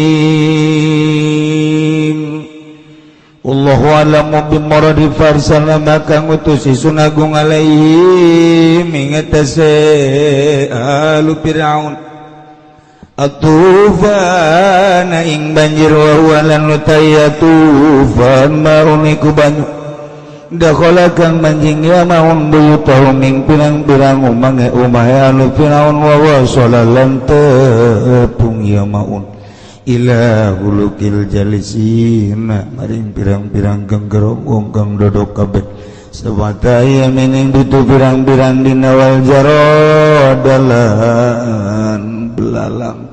Wallahu a'lamu bimuradi farsala maka ngutusi sun agung alaihi mingatase alu Firaun Atufan ing banjir wawalan utaya tufan mauniku banyu dakhala kang manjing ya maun buyutahum ing pirang-pirang umahe alu Firaun wa wasalalan tepung ya maun ila hulukil jalisina maring pirang-pirang genggerong kang dodok kabeh sabataya mening butuh pirang-pirang dina wal jaradalan belalang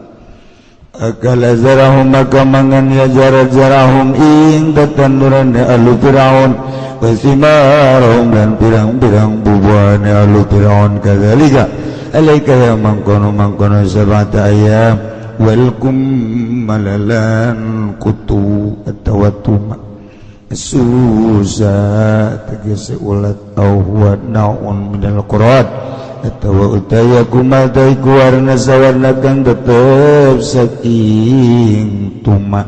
akala zarahum maka mangan ya jarahum ing tetanduran alu Firaun wasimarahum dan pirang-pirang bubuhan alu Firaun kadzalika alaika ya mangkono sabata ayam welkum malalan kutu atawatuma susah tegese ulat au huwa naun minal quran atawa utaya kumatai kuwarna sawarna kang tetep saking tuma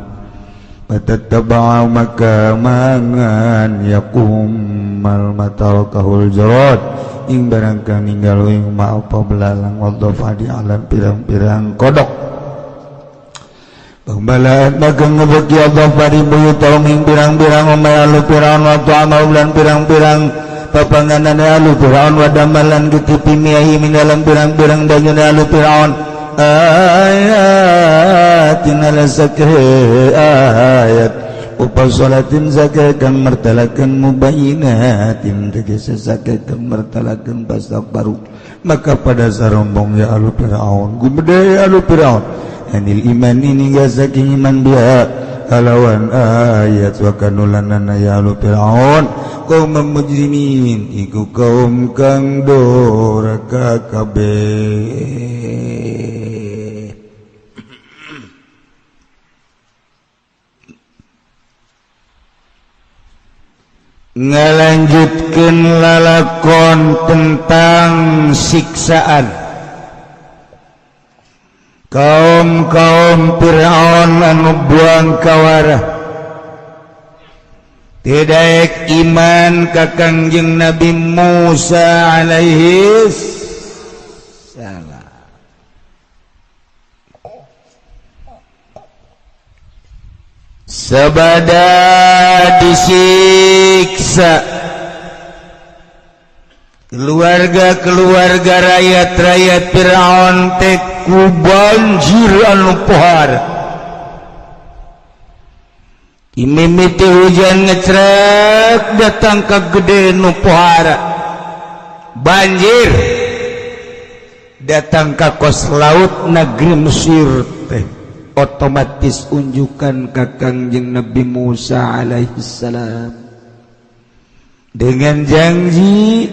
patattaba'u maka mangan yakum mal matal kahul jarad ing barang kang ninggal ing ma'apa belalang wadhafa di alam pirang-pirang kodok pembalaan maka ngebeki Allah pari buyutahum ing pirang-pirang umay alu Firaun waktu amal bulan pirang-pirang papanganan alu Firaun wadamalan ketipi miahi min dalam pirang-pirang danyun alu Firaun ayatin ala sakre ayat upasolatin zakay kang mertalakan mubayinatin tegese zakay kang mertalakan pasak baru maka pada sarombong ya alu Firaun gumede alu Firaun anil iman ini gak saking iman biha kalawan ayat wa kanulanana ya alu Firaun kaum mujrimin iku kaum kang duraka kabeh ngalanjutkeun lalakon tentang siksaan kaum Firaun anu buang kawarah tidak iman ka Kangjeng Nabi Musa alaihi salam sabada disiksa keluarga rakyat Firaun teh ku banjir anu pohar imimiti hujan ngecrek datang ka gede nu pohara banjir datang ka kos laut negeri Mesir teh otomatis unjukan ka Kangjeng Nabi Musa alaihi salam dengan janji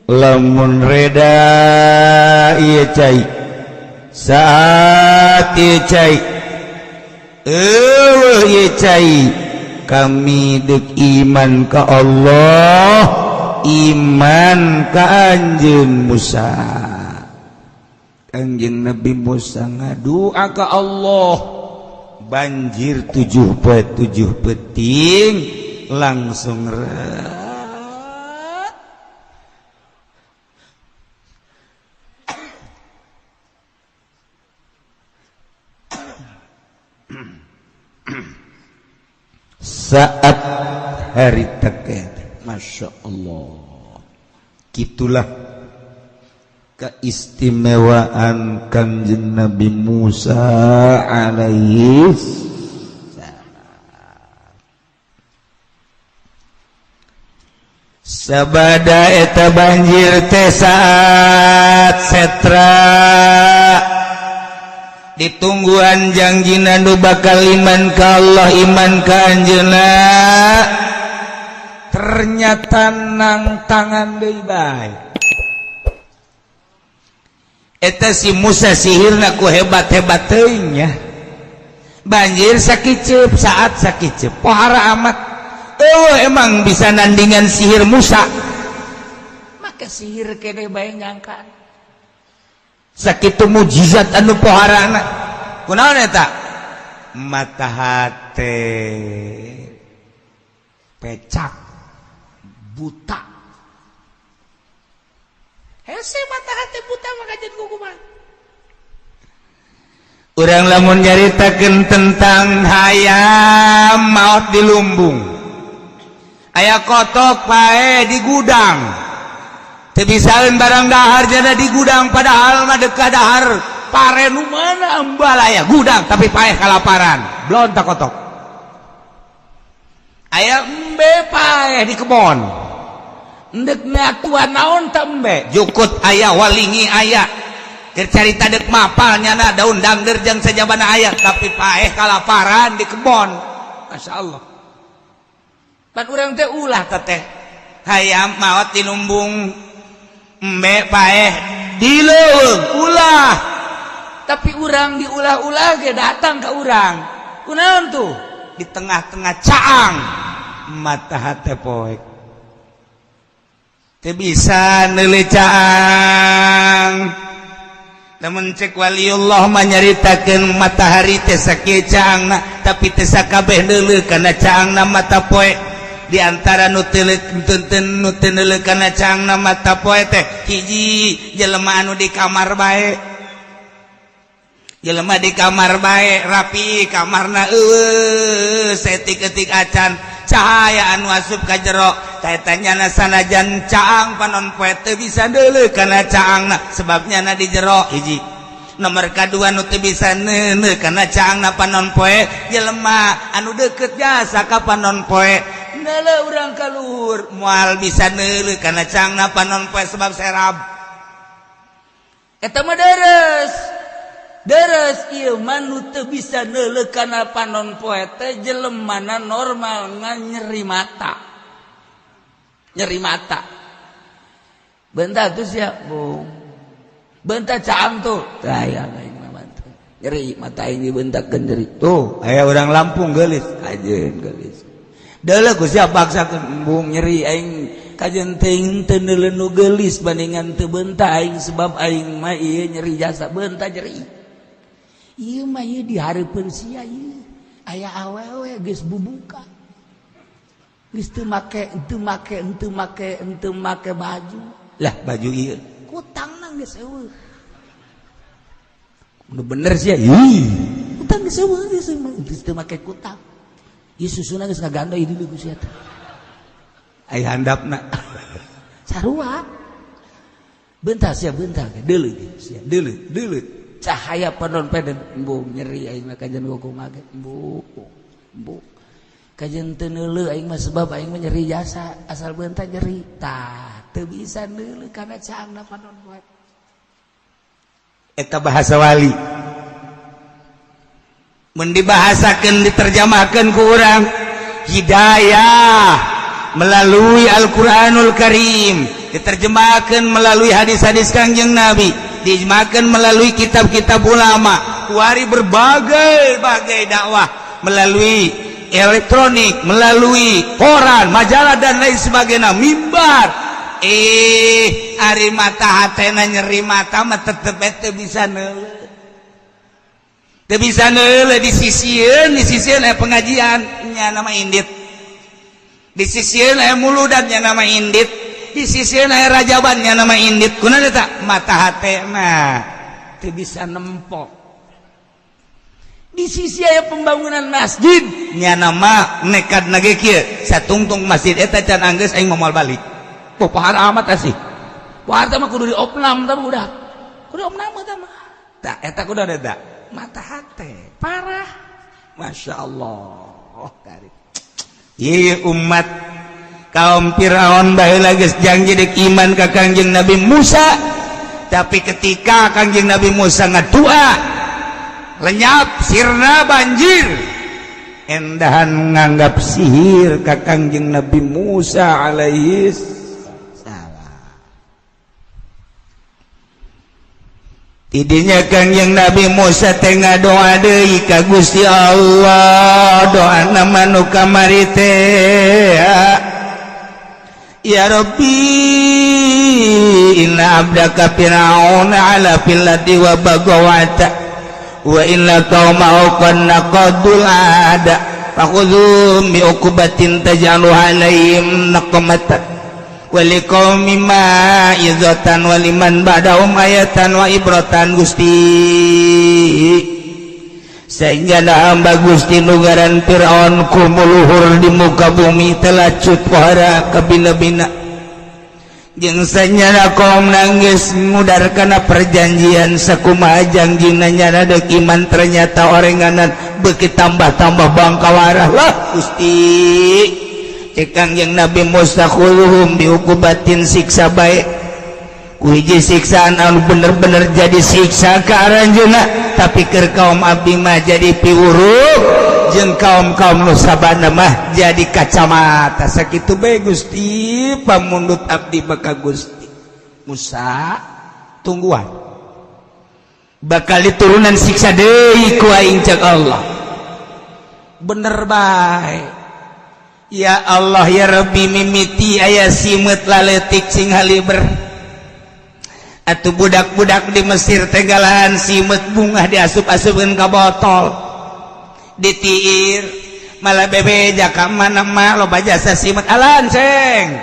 lamun reda ieu cai saat ieu cai ieu cai kami deuk iman ka Allah iman ka anjeun Musa Kangjeng Nabi Musa ngadua ka Allah banjir 7 peting langsung saat hari teket Masya Allah gitulah keistimewaan Kangjeng Nabi Musa alaihi sabada eta banjir teh saat setra ditungguan jangjina nu bakal iman ka Allah iman ka anjeunna ternyata nang tangan deui bae eta si Musa sihirna ku hebat-hebat teuing nya banjir sakiceup saat sakiceup pohara amat emang bisa nandingan sihir Musa maka sihir kene bae nyangkaan sakitu mujizat anu poharana kunaon eta mata hate pecak buta hese mata hate buta maka jadi kukuman urang lamun nyaritakeun tentang hayam maot di lumbung aya kotok pae di gudang teu bisaeun barang dahar jana di gudang padahal mah deuk ka dahar pare nu mana embal aya gudang tapi pae kalaparan blon tak kotok aya embe pae di kebon endek ngakuan naon teh embe jukut aya walingi aya keur carita deuk mapal nyana daun dangder jeung sajabana aya tapi pae kalaparan di kebon masyaallah pan urang teh ulah teh hayam maot di lumbung embe pae di leuweung ulah tapi urang diulah-ulah ge datang ka urang kunaon tuh di tengah-tengah caang mata hate poek teu bisa neuleuh caang lamun cek waliullah mah nyaritakeun matahari teh sakieu caangna tapi teu sakabeh neuleuh kana caangna mata poe di antara nu teu neuleuh kana caangna mata poe teh hiji jelema anu di kamar bae jelema di kamar bae rapi kamarna setik-etik acan cahaya anu asup ka jero taetanyana sanajan caang panon poe teu bisa neuleuh kana caangna sebabnya na di jero hiji nomor kadua nu teu bisa neuleuh kana caangna panon poe jelema anu deukeut jasa ka panon poe neuleuh urang ka luhur moal bisa neuleuh kana caangna panon poe sebab serab eta mah deres ieu mah nu teu bisa neuleuh kana panon poe teh jelemana normal ngan nyeri mata bentar tuh sia bung bentar caang tuh aya aing mah bantu nyeri mata aing bentakeun nyeri tuh aya urang Lampung geulis kajeun geulis deuleuh ku sia paksakeun bung nyeri aing kajeun teuing teu neuleuh nu geulis bandingan teu bentar aing sebab aing mah ieu nyeri jasa bentar nyeri ieu mah ieu dihareupeun sia ieu aya awewe geus bubuka geus teu make baju lah baju ieu kutangna geus eueuh nu bener sia kutang geus eueuh geus teu make kutang ieu susuna geus ngaganda ieu deuleu ku sia teh ai handapna sarua bentar sia bentar deuleu sia deuleu cahaya panon peden embung nyeri aing mah kajen goko mage embung kajen teu neuleuh aing mah sebab aing mah nyeri jasa asal beunta nyeri tah teu bisa neuleuh kana caangna panon poe eta bahasa wali mun dibahasakeun diterjemahkeun ku urang hidayah melalui Al-Qur'anul Karim diterjemahkan melalui hadis-hadis Kangjeng Nabi diterjemahkan melalui kitab-kitab ulama kuari berbagai dakwah melalui elektronik melalui koran majalah dan lain sebagainya mimbar ari mata hatena nyeri mata mah tetep teu bisa neuleuh teu bisa neuleuh disisieun pengajian nya nama indit di sisieun aya muludannya nama indit di sisieun aya rajabannya nama indit kunaon eta mata hatena teu bisa nempok di sisi aya pembangunan masjid nya nama nekadna ge kieu satungtung masjid eta can anggeus aing moal balik pohar amat asih pohar teh mah kudu diopnam tah udah kudu opnam tah mah tah eta kudu ada mata hate parah masyaallah karib ieu umat kaum Firaun baheula geus janji dek iman ka Kangjeng Nabi Musa tapi ketika Kangjeng Nabi Musa ngadua lenyap sirna banjir endahan nganggap sihir ka Kangjeng Nabi Musa alaihi salam tidinya Kangjeng Nabi Musa teh ngadoa deui ka Gusti Allah doana manu kamari teh ya Rabbi inna abdaka fir'aun ala fil ardi wa bagawata wa inna qaumau qanna qadul ada fakhudhum bi uqubatin taj'alu alaihim naqmatan wa liqaumi ma'izatan wa liman ba'dahum ayatan wa ibratan Gusti sehingga hamba Gusti nugaran Firaun kumuluhur di muka bumi telah cut wahara kabina-bina jeung sanyana kaum nangis ngudar kana perjanjian sakumaha janjina nyana deuk iman ternyata orenganan beuki tambah-tambah bangkawarah lah Gusti cekang yang Nabi Musa khuluhum diukubatin siksa bae ku hiji siksaan anu bener-bener jadi siksa ka aranjeunna tapi keur kaum abdi mah jadi piuruk jeung kaum-kaum nu sabana mah jadi kacamata sakitu bae Gusti pamundut abdi baka Gusti Musa tungguan bakal diturunan siksa deui ku aing cek Allah bener bae ya Allah ya Rabbi mimiti aya simet laletik sing haliber atuh budak-budak di Mesir tegalahan simet bunga diasup-asupkeun ka botol ditiir malah bebeja ka mana mah loba jasa simet alaan ceng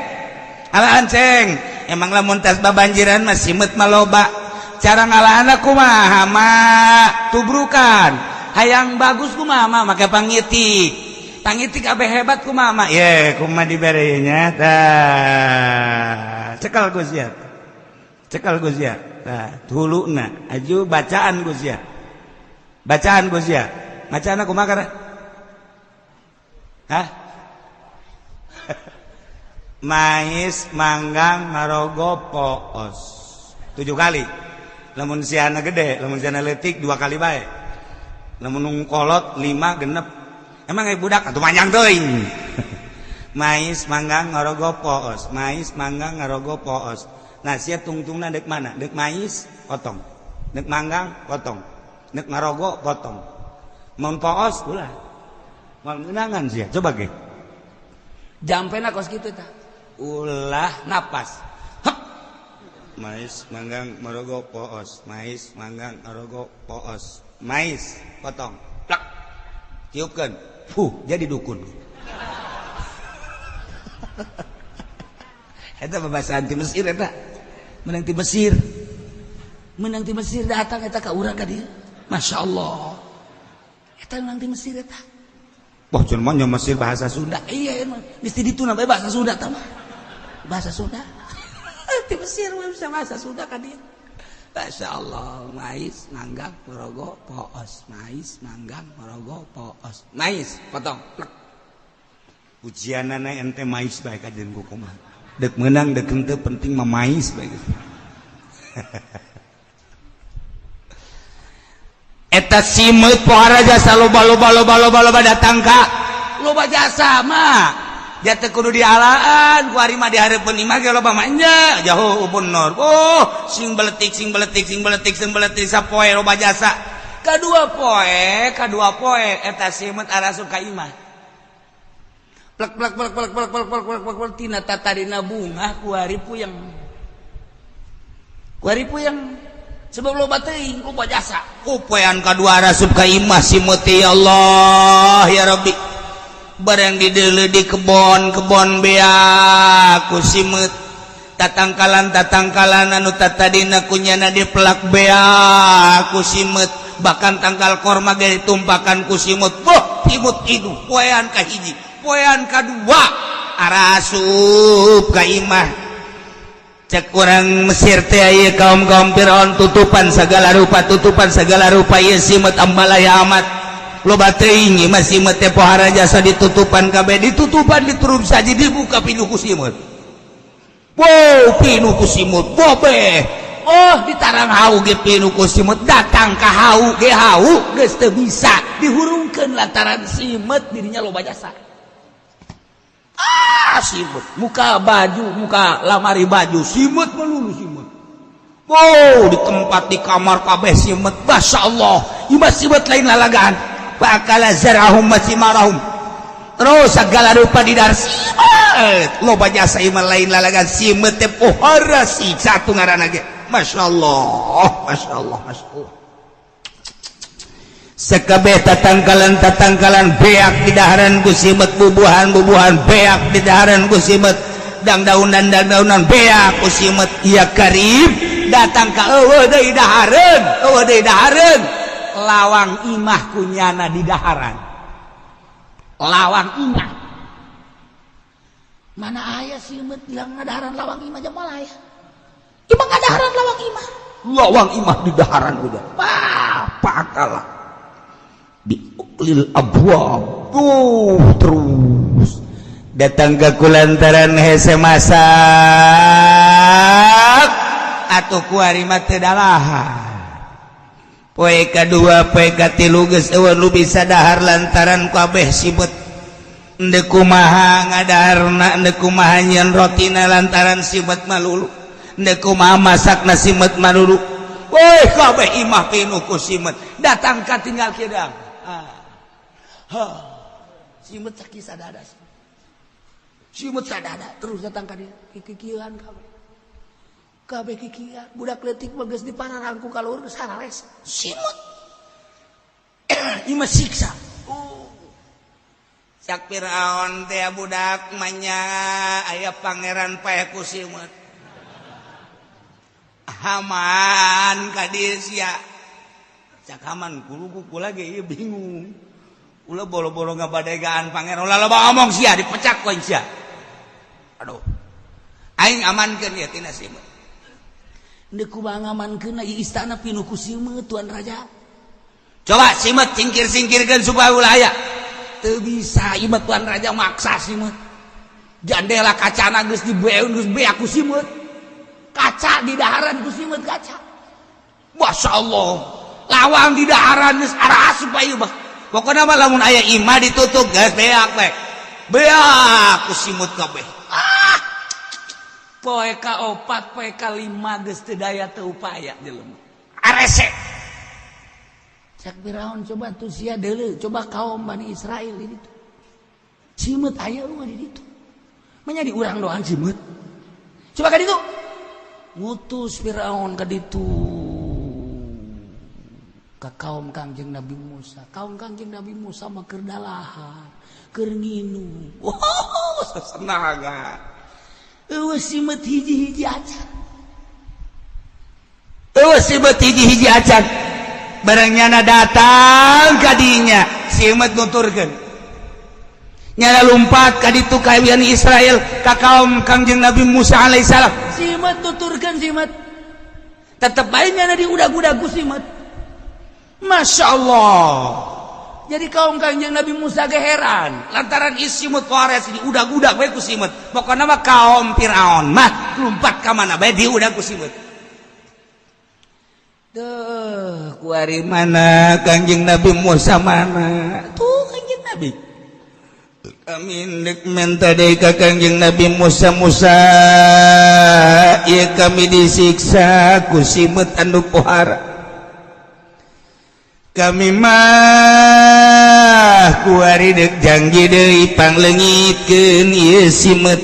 emang lamun tas babanjiran mah simet mah loba cara ngalahanna kumaha mah tubrukan hayang bagus kumaha mah make pangitik kabeh hebat kumaha mah ye kumaha dibere nya tah cekal Gus ya cekal Gus ya nah huluna aju bacaan Gus ya macaana kumaha kana hah mais manggang ngarogo poos 7 kali lamun siana gede lamun siana leutik 2 kali bae lamun kolot 5 genep emang ai budak atuh manjang teuing mais manggang ngarogo poos nah sia tungtungna dek mana dek mais potong dek manggang potong dek ngarogo potong mun poos ulah moal ngeunangan sia coba ge jampena kos kitu tah ulah napas hap mais manggang ngarogo poos mais manggang ngarogo poos mais potong plak tiupkeun jadi dukun eta babasaan ti Mesir eta menang ti Mesir datang eta ka urang ka dieu masyaallah eta menang ti Mesir eta wah cenah mah Mesir bahasa Sunda iya emang mesti dituna bae bahasa Sunda tah mah bahasa Sunda ti Mesir mah bisa bahasa Sunda ka dieu masyaallah mais manggang ngarogo poos mais manggang ngarogo poos mais potong plek ujianana ente mais bae kajen ku kumaha dek menang dek henteu penting mah mais bae eta simeut pohara jasa loba datang ka loba jasa mah jate kudu dialaan ku ari mah dihareupeun imah ge loba mah nya jauh upun nor sing beletik sapoe loba jasa kadua poe eta simeut arasup ka imah plek tina tatarina bunga kuari puyeng sebab loba teuing loba jasa upoean kadua arasup ka imah simut ya Allah ya Rabbi barang dideuleu di kebon bea ku simut tatangkalan anu tatadina kunyana dipelak bea ku simut bahkan tangkal korma ge ditumpakan ku simut simut idu poean ka hiji poean kadua arasup ka imah cek urang Mesir teh aya kaum Firaun tutupan segala rupa ieu simut ambalaya amat loba teuing imah simut teh pohara jasa ditutupan kabeh ditutupan diturup saji dibuka pinu ku simut pinu ku simut bobe ditarang hau ge pinu ku simut datang ka hau geus teu bisa dihurungkeun lantaran simut dirinya loba jasa simut muka lamari baju simut melulu simut di tempat di kamar kabeh simut masyaallah imah simut lain lalagaan bakala zarahum masimarahum terus segala rupa di dar simut loba jasa imah lain lalagaan simut teh pohara si satu ngaranna ge masyaallah sekabeh tatangkalan beak di daharan ku simut bubuhan beak di daharan ku simut dangdaunan beak ku simut ya Karim datang ka eueuh deui dahareun lawang imah kunyana di daharan. Lawang imah. Mana aya simet bilang ngadaharan lawang imah jamalah ya. Imah ngadaharan lawang imah. Lawang imah di daharan udah. Pakala. Di uklil abwab. Terus datang ke kulantaran hese masak atau kuari mate dalahan. Poe kadua poe katilu geus eueun lu bisa dahar lantaran kabeh sibet. Endeu kumaha ngadaharna, endeu kumaha nyeun rotina lantaran sibet malulu. Endeu kumaha masakna sibet malulu. Poe kabeh imah pinuh ku sibet. Datang ka tinggal kidang. Sibet sakit sadada. Simut sadada terus datang ka dia kikieuan kabeh kikieuan budak leutik mah geus dipararangku ka luhur geus harares simut imah siksa sak Firaun teh budak manya aya pangeran pae ku simut Haman ka dieu sia cak Haman kula ge ieu bingung ulah bolo-bolo ngabadagaan pangeran ulah loba omong sia dipecak ku sia. Aduh, aing amankeun ya tina simut. Ndeu kumaha ngamankeun ieu istana pinuh ku simut tuan raja. Coba simut singkir-singkirkeun supaya ulah aya. Teu bisa ieu tuan raja maksa simut. Jandela kacana geus dibeun geus beak ku simut. Kaca di daharan ku simut kaca. Masyaallah. Lawang di daharan geus arah supaya ieu mah. Pokona mah lamun aya imah ditutup geus beak we. Beak ku simut kabeh. Poe ka-4 poe ka-5 geus teu daya teu upaya jelema. Arese. Cak Firaun coba tuh sia deuleu, coba kaum Bani Israil di ditu. Simut aya mah di ditu. Menjadi urang doang simut. Coba ka ditu. Ngutus Firaun ka ditu. Ka kaum Kangjeng Nabi Musa. Kaum Kangjeng Nabi Musa mah keur dalahan, keur nginum. Wow, sasenaga. Simut hiji-hiji acan. Simut hiji-hiji acan. Barangnyana datang kadinya, simut nuturkeun. Nyana lumpat ka ditu ka Bani Israil, ka kaum Kangjeng Nabi Musa alaihissalam. Simut nuturkeun simut. Tetep bae nyana diudag-udag ku simut. Masyaallah. Jadi kaum Kangjeng Nabi Musa ge heran lantaran simut wares diudag-udag bae ku simut. Pokona mah kaum Firaun mah lumpat ka mana bae diudag ku simut. Duh, kuari mana Kangjeng Nabi Musa mana? Tuh Kangjeng Nabi. Kami nek minta deui ka Kangjeng Nabi Musa ieu kami disiksa ku simut anu pohara. Kami mah kuari dek janji deui pangleungitkeun ieu simut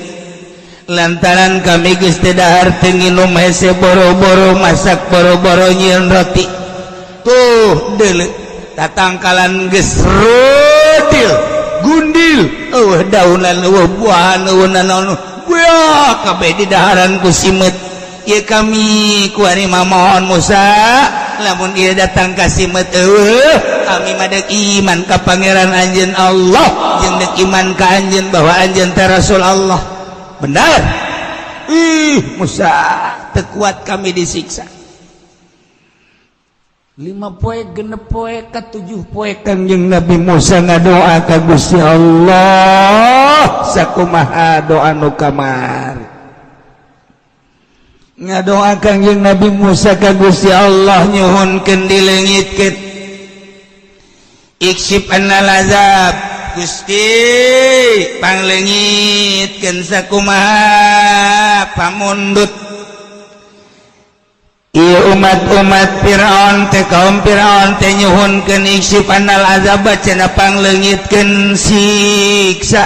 lantaran kami geus teu dahar teu nginum hese boro-boro masak boro-boro nyieun roti tuh deuleu tatangkalan geus rodil gundil daunan buahan naon buah kabeh di daharan ku simut ieu kami kuari mamohon Musa lamun dia datang ka simut kami mah deuk iman ka pangeran anjeun Allah jeung deuk iman ka anjeun bahwa anjeun teh Rasul Allah. Benar? Musa teu kuat kami disiksa. 5 poe 6 poe ka 7 poe Kangjeng Nabi Musa ngadoa ka Gusti Allah sakumaha doa nu kamari. Ngadoa Kangjeng Nabi Musa ka Gusti Allah nyuhunkeun dileungitkeun iksyif annal azab Gusti pangleungitkeun sakumaha pamundut ieu umat-umat Firaun teh kaum Firaun teh nyuhunkeun iksyif annal azab cenah pangleungitkeun siksa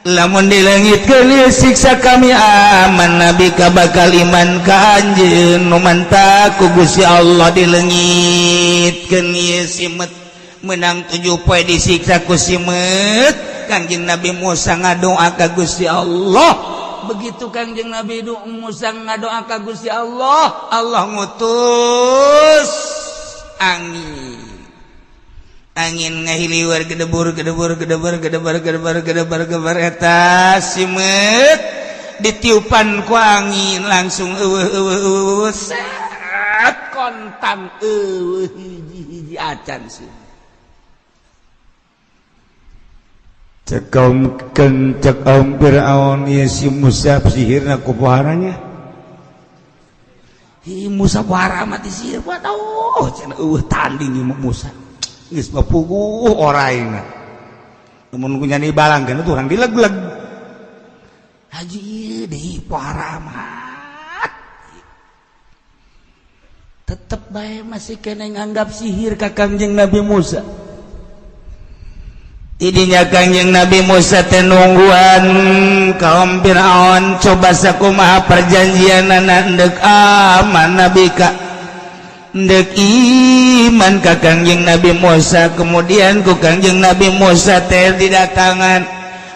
lamun dileungitkeun siksa kami aman nabi ka bakal iman ka anjeun nu mantap ku Gusti Allah dileungitkeun ieu simut menang 7 poe disiksa ku simut Kangjeng Nabi Musa ngadoa ka Gusti Allah begitu Kangjeng Nabi Musa ngadoa ka Gusti Allah Allah ngutus angin angin ngahiliwar gedebar eta simet ditiupan ku angin langsung set kontan hiji acan sih cek kaum Fir'aun ieu si Musa sihirna ku paharanya Musa wara mati sihir buat cenah tanding ieu Musa geus mapuguh oraina mun ku nyani balangkeun urang dileg-leg haji deui para amat tetep bae masih kena nganggap sihir ka Kangjeng Nabi Musa tidinya Kangjeng Nabi Musa teh nungguan kaum Firaun coba sakumaha perjanjianna endek aman nabi ka ndek iman ka Kangjeng Nabi Musa kemudian ku Kangjeng Nabi Musa teh didatangan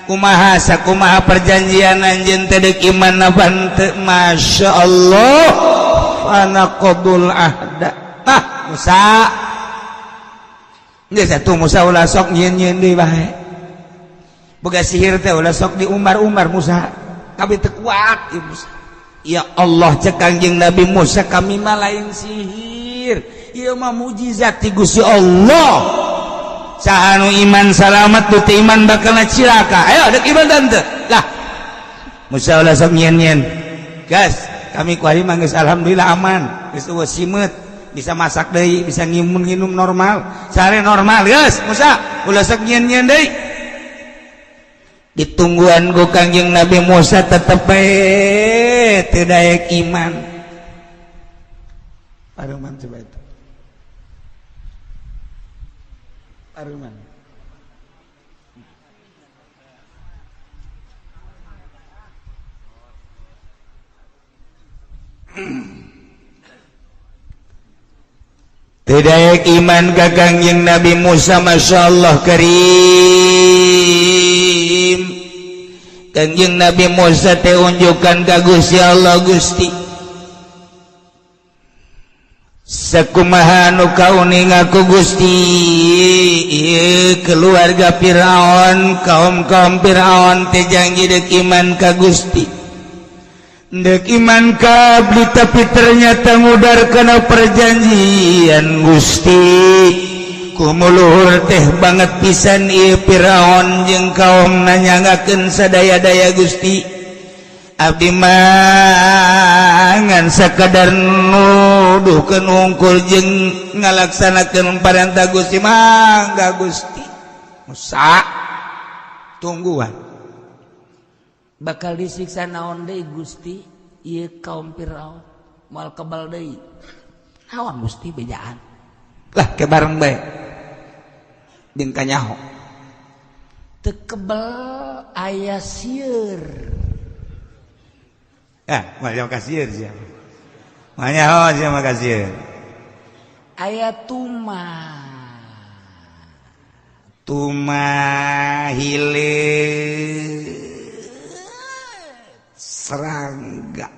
kumaha sakumaha perjanjian anjeun teh dek iman napan teu masyaallah anaqadul ahda Musa geus atuh Musa ulah sok nyieun-nyieun deui bae boga sihir teh ulah sok diumbar-umbar Musa kabeh teu kuat ieu Musa ya Allah cek Kangjeng Nabi Musa kami mah lain sihir ieu mah mujizat ti Gusti Allah sahanu iman salamet tu iman bakal cilaka ayo dek iman tante lah Musa ulah sok nyieun-nyieun gas kami ku ari mah geus alhamdulillah aman geus eueuh simet bisa masak deui bisa nginum normal sare normal geus Musa ulah sok nyieun-nyieun deui ditungguan ku Kangjeng Nabi Musa tetep bae teu daek iman paruman coba itu paruman teu daek iman ka Kangjeng Nabi Musa masyaallah karim Kangjeng Nabi Musa teh unjukan ka Gusti Allah Gusti sakumaha nu kauning aku Gusti keluarga Firaun kaum Firaun teh janji dek iman ka Gusti dek iman ka abdi tapi ternyata ngudar kana perjanjian Gusti kumuluhur teh banget pisan ieu Firaun jeung kaum nanyangakeun sadaya-daya Gusti abdi mangan sakadar nuduhkeun hungkul jeung ngalaksanakeun parentah Gusti mangga Gusti Musa tungguan bakal disiksa naon deui Gusti ieu kaum Firaun moal kebal deui naon Gusti bejaan lah ke bareng bae jeung kanyaho teu kebal aya sieur mah kasieun sia manyaho sia mah kasieun aya tuma hilir serangga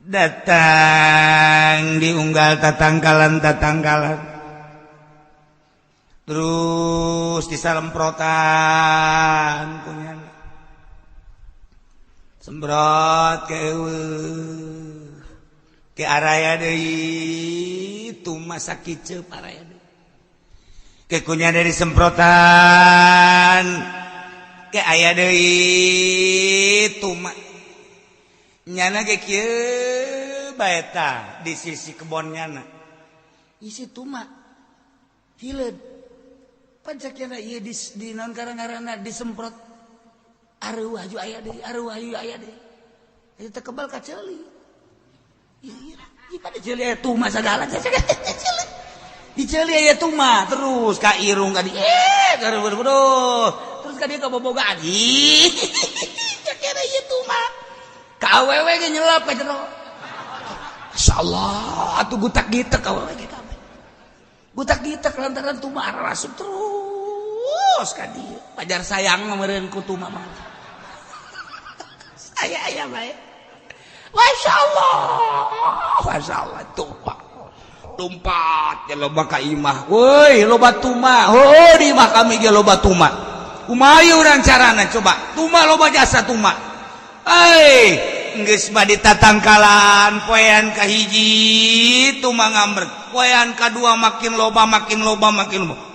datang diunggal tatangkalan terus disalemprotan punya sembrot ke araya deui tuma sakiceup araya deui ke kunya dari semprotan ke aya deui tuma nyana ge kieu baeta di sisi kebon nyana isi tuma hileud pancakna ieu di naon karang-karangna disemprot areuh aju aya deui itu teh kebal ka ceuli ieu pada ceuli aya tuma sagala di ceuli aya tuma terus ka irung ka di terus ka dieu kabobogaan kira ieu tuma ka awewe ge nyelap ka jero masyaallah atuh gutak-gitek awewe ge kabeh gutak-gitek lantaran tuma arasup terus ka dieu pajar sayang meureun ku tuma mah aya bae masyaallah tuma tempat ya loba ka imah woi loba tuma di imah kami ge loba tuma kumaha urang carana coba tuma loba jasa tuma geus bade tatangkalan poean kahiji tuma ngambrek poean kadua makin loba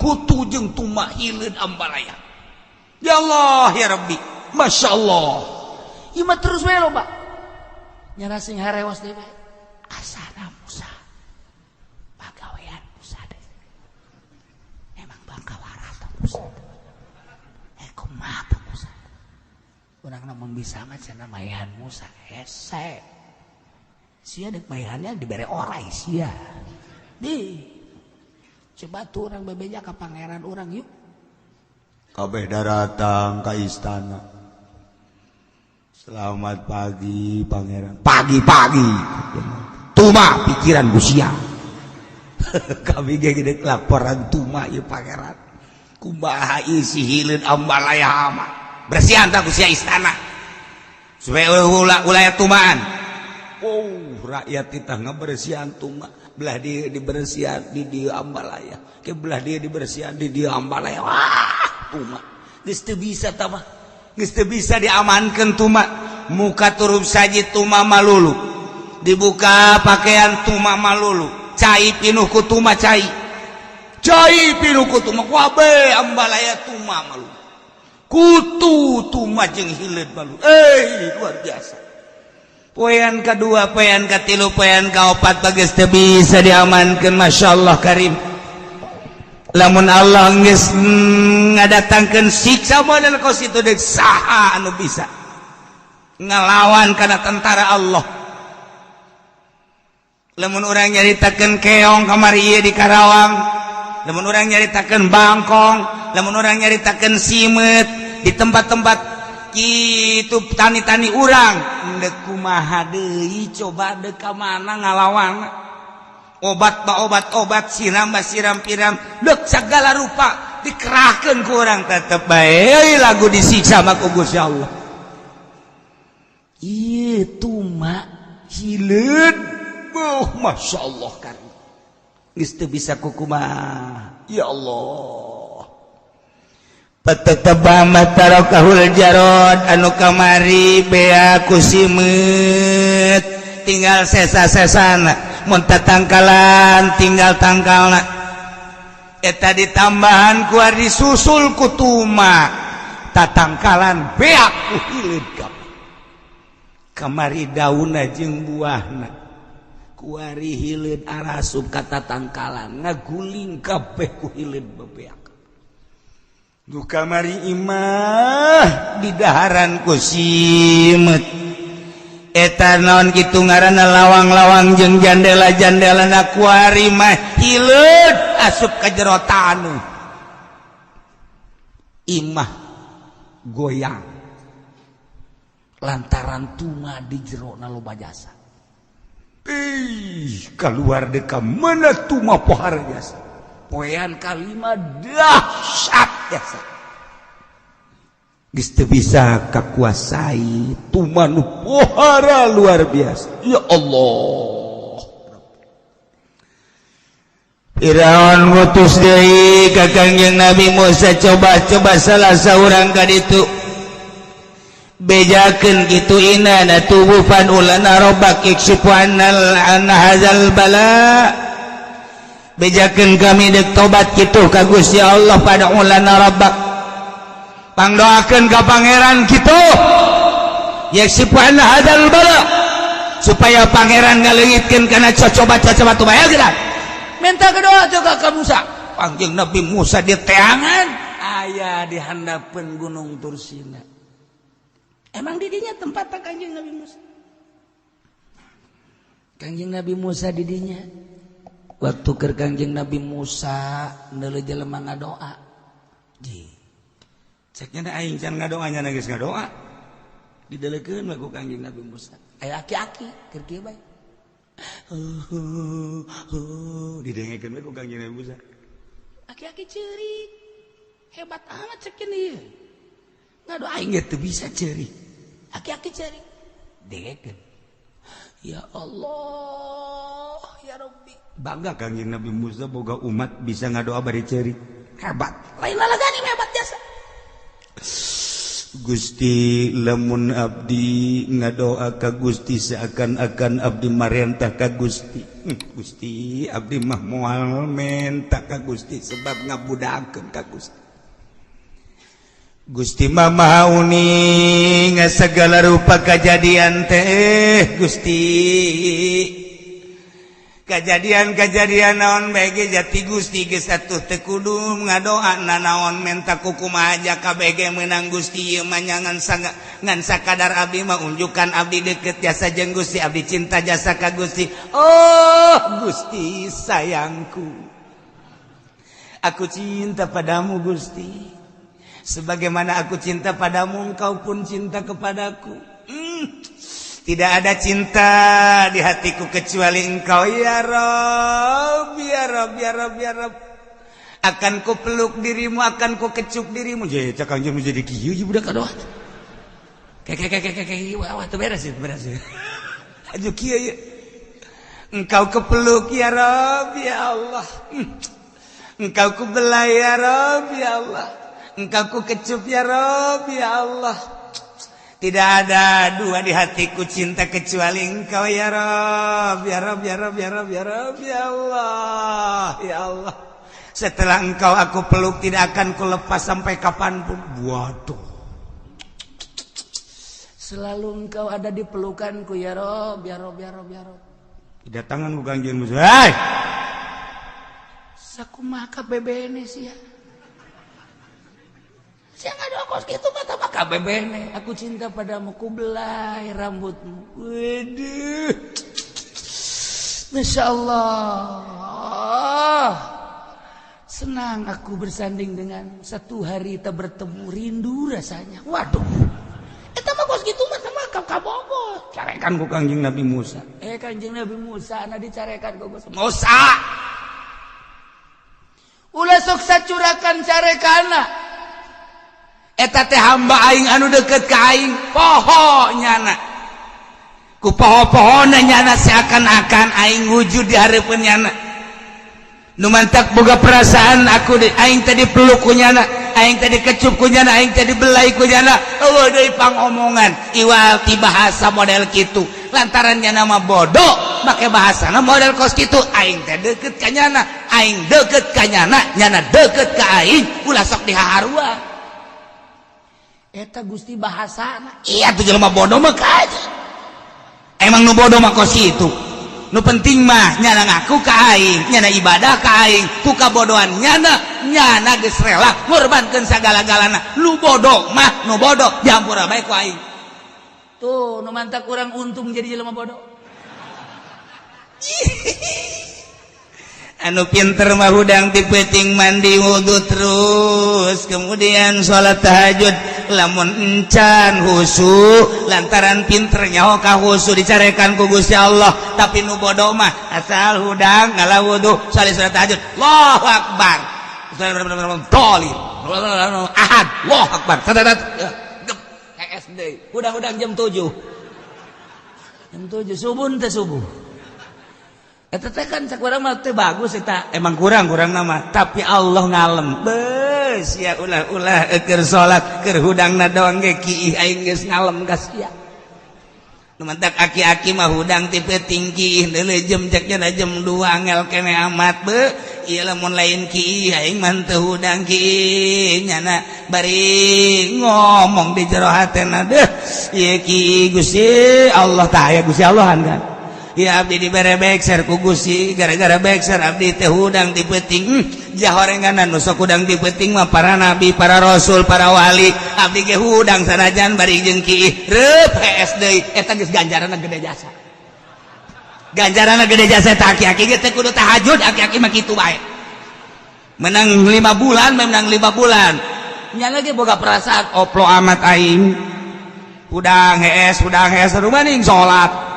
kutu jeung tuma hileud ambalaya ya Allah ya Rabbi Masya Allah imah terus we loba nyana sing harewas dewe asana Musa pagawean Musa deh emang bangkawarata Musa kumaha Musa urang namun bisa mah cenah mayahan Musa hese sia dek mayahannya dibere orai sia coba tuh orang bebeja ke pangeran orang yuk kabeh datang ke istana. Selamat pagi pangeran. Pagi-pagi tuma pikiran busia. Kami gede laporan tuma ieu pangeran. Kumaha isi hileud ambalaya mah. Bersihan tah busia istana. Supaya ulah tumaan. Rakyat kita ngabersihan tuma. Belah dia dibersihan di dia ambalaya. Ke belah dia dibersihan di dia ambalaya. Wah, tuma. Geus teu bisa tah mah. Geus teu bisa diamankeun tuma. Muka turub saji tuma malulu. Dibuka pakaian tuma malulu. Cai pinuh ku tuma cai. Cai pinuh ku tuma wabe ambalaya tuma malulu. Kutu tuma jeung hileud malulu. Luar biasa. Poean kedua, poean katilu, poean kaopat bageus teu bisa diamankeun masyaallah karim. Lamun Allah geus ngadatangkeun siksa model kos itu deuk saha anu bisa ngalawan kana tentara Allah. Lamun urang nyaritakeun keong kamari ieu di Karawang, lamun urang nyaritakeun bangkong, lamun urang nyaritakeun simeut di tempat-tempat kitu tani-tani urang deuk kumaha deui coba deuk ka mana ngalawan. Obat siram piram dek segala rupa dikerahkan ke orang tetep bae lagu disiksa mah ku Gusti Allah. Ieu tuma hileud Masya Allah kan geus teu bisa kukumaha ya Allah. Patataba matarakahul jarod anu kamari bea ku simeut tinggal sesa-sesana mun tatangkalan tinggal tangkalna eta ditambahan ku ari disusul ku tuma tatangkalan beak ku hileud kamari daunna jeung buahna ku ari hileud arasup ka tatangkalan ngaguling kabeh ku hileud bebeak nu kamari imah didaharan ku simeut eta naon kitu ngaranna lawang-lawang jeung jandela-jandelana kuari mah hileud asup ka jero tanu imah goyang lantaran tuma di jerona loba jasa keluar deui ka mana tuma pohar jasa poean kalima dahsyat jasa geus teu bisa kakuasai tuma nu pohara luar biasa ya Allah. Firaun ngutus deui ka Kangjeng Nabi Musa coba salah saurang ka ditu bejakeun kitu inana tubufan ulana rabbak yakshifu an hadzal bala bejakeun kami deuk tobat kitu ka Gusti Allah pada ulana rabbak pangdoakeun ka pangeran kitu yakshifu an hadzal bala supaya pangeran ngaleungitkeun kana coba tu bae geura minta doa teh ka Musa. Kangjeng Nabi Musa di teangan aya di handapeun Gunung Tursina. Emang di dinya tempatna Kangjeng Nabi Musa. Kangjeng Nabi Musa di dinya. Waktu keur Kangjeng Nabi Musa neuleuh jelema ngadoa. Ji. Cek nya aing can ngadoa nya geus ngadoa. Didelekeun lagu Kangjeng Nabi Musa. Aya aki-aki keur kieu bae. Didengekeun we ku Kangjeng Nabi Musa. Aki-aki ceurik. Hebat amat cek ieu. Ngadoa aing teu bisa ceurik. Aki-aki ceurik. Dengekeun. Ya Allah, ya Rabbi. Bangga Kangjeng Nabi Musa boga umat bisa ngadoa bari ceurik. Hebat. Lain lalagani hebat jasa. Gusti lamun abdi ngadoa ka Gusti seakan-akan abdi marentah ka Gusti. Gusti abdi mah moal menta ka Gusti sebab ngabudakeun ka Gusti. Gusti mah mauni segala rupa kejadian teh Gusti. Kejadian-kejadian naon bege jati Gusti geus atuh teu kudu ngadoa naon menta kukumaha aja kabege meunang Gusti ieu mah ngan sakadar abdi mah unjukan abdi deukeut jasa jeung Gusti abdi cinta jasa ka Gusti. Oh Gusti sayangku, aku cinta padamu Gusti, sebagaimana aku cinta padamu engkau pun cinta kepadaku. Tidak ada cinta di hatiku kecuali engkau ya Rabb, ya Rabb, ya Rabb, ya Rabb. Akan ku peluk dirimu, akan ku kecup dirimu. Jadi cakang jeung jadi kieu ieu budak kadoa. Wah teu beres itu, beres. Aju kieu ieu. Engkau kepeluk ya Rabb, ya Allah. Engkau ku belai ya Rabb, ya Allah. Engkau ku kecup ya Rabb, ya Allah. Tidak ada dua di hatiku cinta kecuali engkau ya Rabb, ya Rabb, ya Rabb, ya Rabb, ya Rabb, ya Allah, ya Allah. Setelah engkau aku peluk tidak akan kulepas sampai kapanpun. Waduh. Selalu engkau ada di pelukanku ya Rabb, ya Rabb, ya Rabb, ya Rabb. Kedatangan ku Kangjeng Musa. Hai. Sakumaha kabebene sia. Saya ngadoa kos gitu mata maka bebene. Aku cinta padamu, ku belai rambutmu. Waduh, Masya Allah. Senang aku bersanding dengan satu hari tak bertemu, rindu rasanya. Waduh, eta mah kos gitu mata maka kabogor. Carekan ku Kangjeng Nabi Musa. Kangjeng Nabi Musa na dicarekan ku Musa. Ulah sok sacurakan carekana. Eta teh hamba aing anu deket ka aing poho nyana. Ku poho-pohona nyana seakan-akan aing wujud di hareupeun nyana. Nu mantak boga perasaan aku aing tadi peluk ku nyana, aing tadi kecup ku nyana, aing tadi belai ku nyana. Eueuh deui pangomongan iwal ti bahasa model kitu. Lantaran nyana mah bodoh, make bahasana model kos kitu. Aing teh deukeut ka nyana, aing deukeut ka nyana, nyana deukeut ka aing, ulah sok dihaharuan. Eta Gusti bahasana. Iya tuh jelema bodoh mah kaja. Emang nu bodoh mah kos itu. Nu penting mah nyana ngaku ka aing, nyana ibadah ka aing. Ku kabodohan nyana geus rela ngorbankeun sagala-galana. Nu bodoh mah nu bodoh dihampura bae ku aing. Tuh nu mantak urang untung jadi jelema bodoh. Anu pinter mah hudang dipeting mandi wudu terus kemudian sholat tahajud lamun encan husu lantaran pinternya ka husu dicarekan ku Gusti Allah. Tapi nu bodoh mah asal hudang ngalah wudu salih sholat tahajud Allahu Akbar dolim ahad Allahu Akbar SD hudang-hudang jam 7 subuh teh subuh. Eta teh kan sakurang mah teh bagus eta. Emang kurang nama, tapi Allah ngalem. Beus ya ulah keur salat keur hudangna doang ge kiih aing geus ngalem ka sia. Nu mantak aki-aki mah hudang ti peuting kiih leulejem cekna jam 2 angel kene amat be. Ieu lamun lain kiih aing mah teu hudang kiih nyana bari ngomong di jero hatena deuh ieu kiih Gusti Allah tah aya Gusti Allahan kan. Ya abdi dibere bekser ku Gusti gara-gara bekser abdi teh hudang di peuting jahorenganan nu sok hudang di peuting mah para nabi, para rasul, para wali. Abdi ge hudang sanajan bari jeung kiih reup hees deui eta geus ganjaranna gede jasa. Ganjaranna gede jasa eta aki-aki ge teh kudu tahajud, aki-aki mah kitu bae. Menang 5 bulan, menang 5 bulan. Nya lagi boga perasaan oplo amat aing. Hudang hees rumaning salat.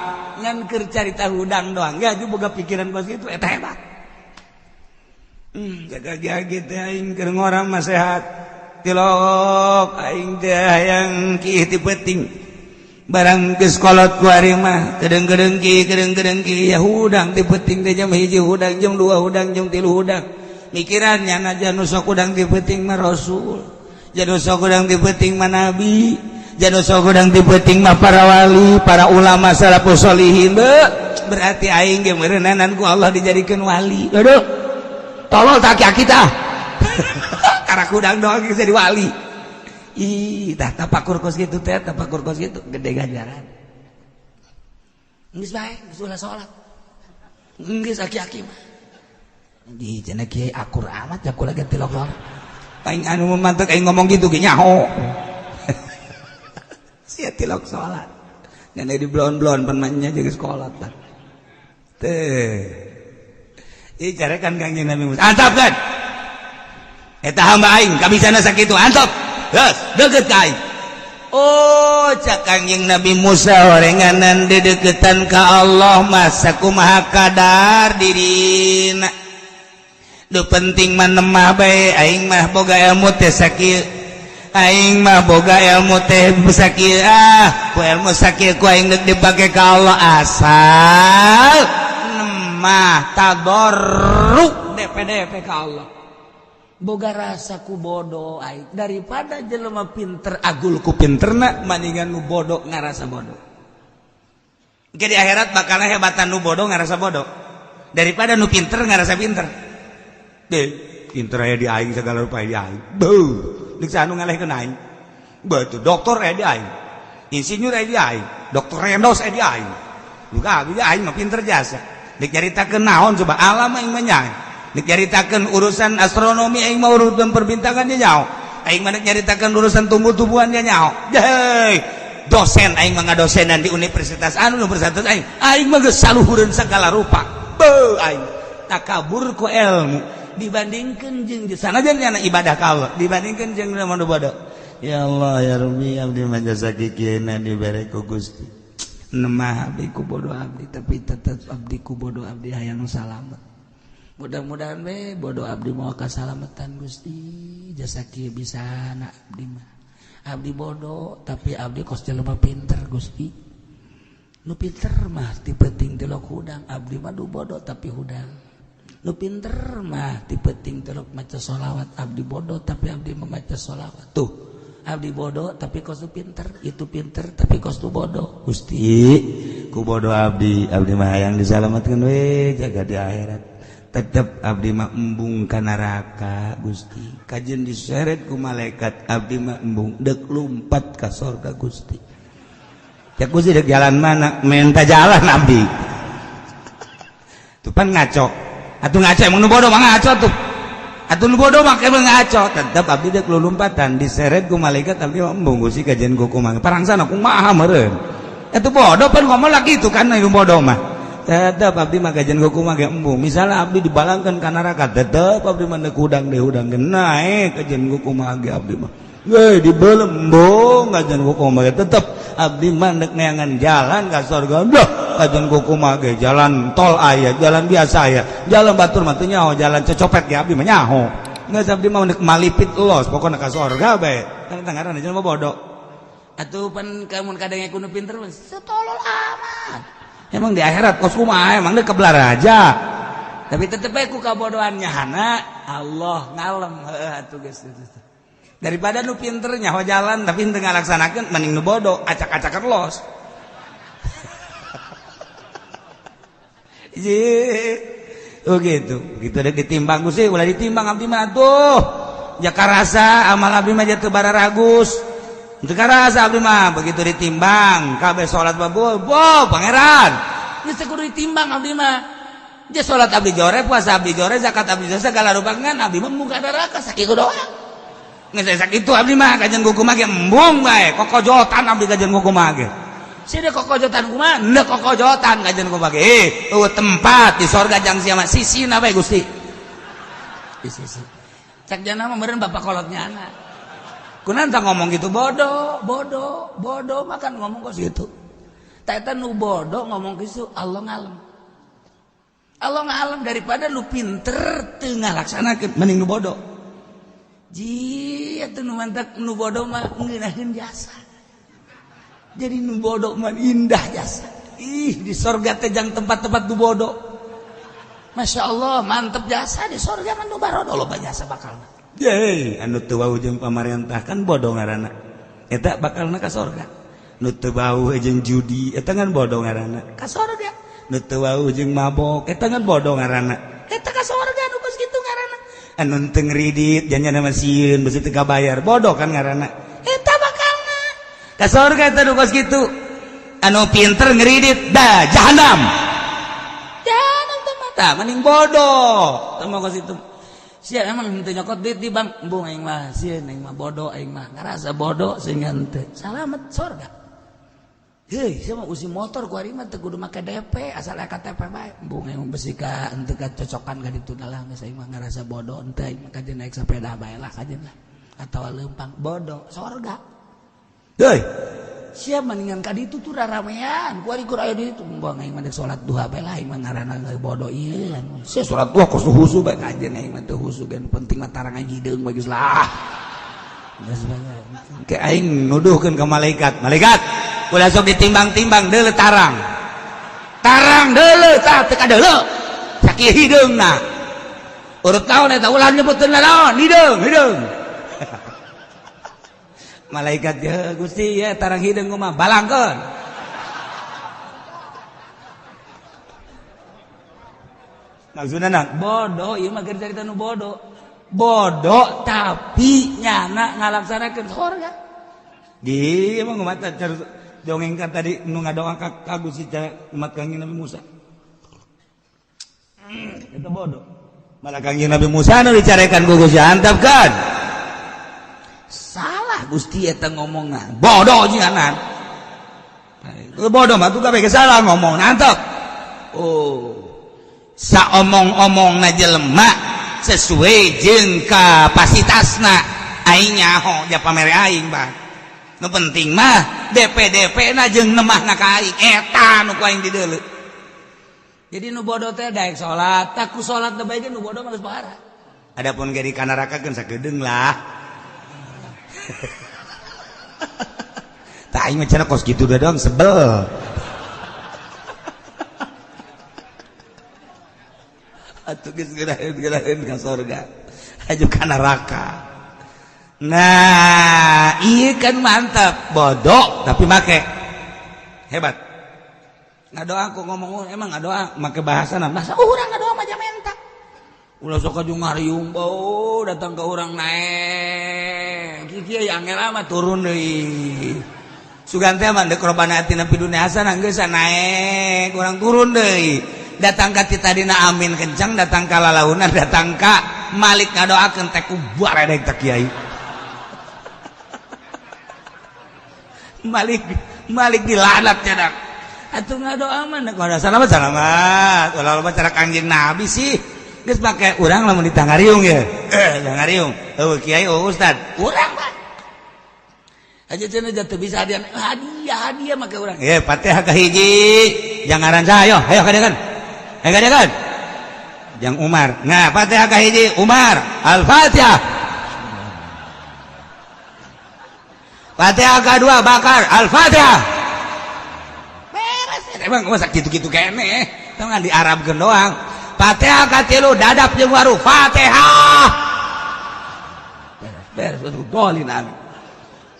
Ngan keur carita hudang doang gak juga boga pikiran kos gitu eta hebat. Jaga-jaga teh aing keur ngorang mah sehat. Tilok aing teh hayang kieu ti peuting. barang geus kolot ku ari mah kedeng-kedengki ya hudang ti peuting teh jam 1 hudang jam 2 hudang jam 3 hudang mikirannya na janu sok hudang ti peuting mah rasul janu sok hudang ti peuting mah nabi janu sok hudang ti peuting mah para wali para ulama salafus sholihin berarti aing ge meureunanan ku Allah dijadikeun wali aduh tolol tak kita karena hudang doang bisa jadi wali. Ih, tapakur kos gitu teh, tapakur kos gitu gede ganjaran. Geus bae, geus ulah salat. Geus aki-aki mah. Di cenah kiai akur amat ya kula ge tilok doang. Aing anu mantep aing ngomong gitu ge nyaho. Sia tilok salat. Nenek di blon-blon penmannya jeung sekolah tah. Teh. Ih carekan Kangjeng Nabi Musa. Antap kan? Eta hamba aing kabisana sakitu antap. Yes, deket ka aing. Oh, cak Kangjeng Nabi Musa orenganan dedeketan ka Allah masa kumaha kadar dirina. Du penting mah nemah bae aing mah boga ilmu teh sakieu. Aing mah boga ilmu teh sakieu ku ilmu sakieu ku aing geus dipake ka Allah asal nemah tadarruk DP ka Allah. Boga rasa ku bodoh aing daripada jelema pinter agul ku pinterna mendingan nu bodoh ngarasa bodoh. Engke di akhirat bakal hebatan nu bodoh ngarasa bodoh daripada nu pinter ngarasa pinter. Deh, pinter aya di aing segala rupa aya di aing. Beuh, lik anu ngalehkeun aing. Beuh dokter aya di aing. Insinyur aya di aing, dokter rendos aya di aing. Buka abi aing mah pinter jasa. Dik caritakeun naon coba alam aing mah nya. Nek nyaritakeun urusan astronomi aing mah urusan perbintangan dia nyaho. Aing mah nyaritakeun urusan tumbuh-tumbuhan dia nyaho. Hei, dosen aing mah ngadosenan di universitas anu universitas aing mah geus saluhureun sagala rupa. Beuh aing takabur ku ilmu dibandingkeun jeung sanajan nya ibadah ka Allah dibandingkeun jeung nu bodoh. Ya Allah ya Rabbi abdi mah jasa kikieuna dibere ku Gusti. Nemah abdi ku bodoh abdi tapi tetep abdi ku bodoh abdi hayang salamet. Mudah-mudahan we bodoh abdi mau kasalamatan Gusti jasa kieu bisa anak abdi mah abdi bodoh tapi abdi kos jelema pinter Gusti nu pinter mah ti penting telok hudang abdi mah du bodoh tapi hudang nu pinter mah ti penting telok maca sholawat abdi bodoh tapi abdi membaca sholawat tuh abdi bodoh tapi kos tu pinter itu pinter tapi kos tu bodoh Gusti ku bodoh abdi mah hayang disalamatkeun we jaga di akhirat. Tetep abdi mah embung ka neraka Gusti kajen diseret ku malaikat abdi mah embung deuk lumpat ka surga Gusti cek Gusti deuk jalan mana minta jalan abdi tuh pan ngaco atuh ngaco emang nu bodoh mah ngaco tuh atuh nu bodoh mah emang ngaco tetep abdi deuk lulumpatan diseret ku malaikat abdi mah embung Gusti kajen ku kumaha parangsana kumaha meureun atuh bodoh pan ngomong lagi itu kan nu bodoh mah tetep abdi mah gajian kumaha ge embung misalnya abdi dibalangkeun ka neraka tetep abdi mah neuk hudang naik gajian kumaha ge abdi mah ge dibelembung gajian kumaha ge tetep abdi mah neuk neangan jalan ka surga dah gajian kumaha ge jalan tol aya jalan biasa aya jalan batur mah teu nyaho jalan cecopet ge abdi mah nyaho geus abdi mah neuk malipit los pokona ka surga bae kan tangaran jelema bodoh atuh pan kamun kadenge kudu pinter mah setolol amat. Emang di akhirat kos kumaha emang deuk kebelar aja. Tapi tetep bae ku kabodohannya hana Allah ngalem heuh atuh geus. Daripada nu pinter nyaho jalan tapi teu ngalaksanakeun mending nu bodoh acak-acakan los. Oh gitu. Gitu deuk ditimbang Gusti ulah ditimbang abdi mah atuh. Jaka rasa amal abdi mah teu bararagus. Teu karasa abdi mah begitu ditimbang kabeh salat babul boh pangeran geus teu kudu ditimbang abdi mah je salat abdi jore puasa abdi jore zakat abdi jore segala rupangan abdi mah muga neraka sakitu doang geus sakitu abdi mah kajen kumaha ge embung bae kokojotan abdi kajen kumaha ge sia kokojotan kumaha neuk kokojotan kajen kumaha ge tempat di surga jang sia mah sisina bae Gusti di sisi cak jana mah meureun bapak kolotnya anak kunanta ngomong gitu bodoh makan ngomong kok gitu. Eta nu bodoh ngomong gitu Allah ngalem daripada lu pinter teu ngalaksanakeun mending nu bodoh. Ji atuh nu mantak nu bodoh mah ngeunaheun jasa. jadi nu bodoh man indah jasa. Ih, di sorga teh jang tempat-tempat nu bodoh. Masya Allah, mantep jasa di sorga man nu barodo loba jasa bakalna. Yeay, anu teu wau jeung pamarentah kan bodoh ngaranna. Eta bakalna ka sorga. Nu teu wau jeung judi, eta kan bodoh ngaranna ka sorga. Nu teu wau jeung mabok, eta kan bodoh ngaranna. Eta ka sorga nu geus kitu ngaranna. Anu teu ngridit, janjana mah sieun beusi teu kabayar, bodoh kan ngaranna. Eta bakalna ka sorga eta nu geus kitu. Anu pinter ngridit da jahanam. Jahanam teh mata mending bodoh. Teu geus kitu. Sia emang henteu nyokot duit di bank, embung aing mah sieun aing mah bodoh aing mah ngarasa bodoh sehingga henteu. Salamet sorga. Heuh, sia mah usi motor ku ari mah teu kudu make DP, asal aya KTP bae. Embung aing besi ka henteu kacocokan ka ditu lah geus aing mah ngarasa bodoh henteu aing mah kajen naik sepeda bae lah kajen lah. Atawa leumpang bodoh sorga. Heuh. Sia mendingan ka ditu tuh raramean. Ku ari kur aya di ditu embung aing mah salat duha bae lah aing mah ngaranna bodoh ieu. Sia salat duha kos husu bae kajen aing mah teu husu kan penting mah tarang ngideung bae geus lah. Geus bae. Ke aing nuduhkeun ka malaikat. Malaikat, ulah sok ditimbang-timbang deuleu tarang. Tarang deuleu tah teu kadeuleu. Sakieu hideungna. Urut naon eta ulah nyebutkeun naon? Hideung. Malaikat ya Gusti ya tarang hideung mah balangkeun. Maksudna bodoh ieu mah keur carita nu bodoh. Bodoh tapi nyana ngalaksanakeun sorga. Di emang umat dongengkan tadi nu ngadoa ka Gusti umat Kangjeng Nabi Musa. Eta bodoh. Malah Kangjeng Nabi Musa nu dicarekan ku Gusti antapkan. Salah Gusti eta ngomongna. Bodoh jianan. Bodoh mah tuh kabeh salah ngomong antep. Oh. Saomong-omongna jelema sesuai jeung kapasitasna. Aing nyaho ja pamere aing bah. Nu penting mah DP na jeung nemahna ka aing eta nu ku aing dideuleu. Jadi nu bodoh teh daek salat, tak ku salat teh bae nu bodoh mah geus parah. Adapun geri ka neraka keun sakedeung lah. Tak aing mah cenah kos kitu dong sebel. Atuh geus geraeun ka sorga. Aju ka neraka. Nah, ieu kan mantap, bodoh tapi make hebat. Ngadoa aku ngomong emang ngadoa make bahasana. Masa urang ngadoa mah jamenta. Ulah sok aju ngariung bau datang ke urang naek. Kieu angel mah turun deui. Sugan teh mah deuk robana atina pidunya hasanah geus naek, urang turun deui. Datang ka titadina amin kencang, datang ka lalaunan, datang ka malik ngadoakeun teh kubar edek teh kiai. Malik dilanat cedak. Atuh ngadoa mah kada salamat. Ulah loba cara Kangjeng Nabi sih. Geus make urang lamun ditangariung ye. Ngariung. Eueuh kiai, ustad. Urang mah. Aja cenah jatuh bisa hadiah make urang. Fatihah ka hiji. Jangan saya, ayo kadekan. Yang Umar. Nah, Fatihah ka hiji Umar. Al-Fatihah. Fatihah kedua Bakar. Al-Fatihah. Beres. Emang masa gitu-gitu kene. Tong di Arabkeun doang. Fatihah katilu dadap jeung waru. Fatihah. Beres. Dolin amin.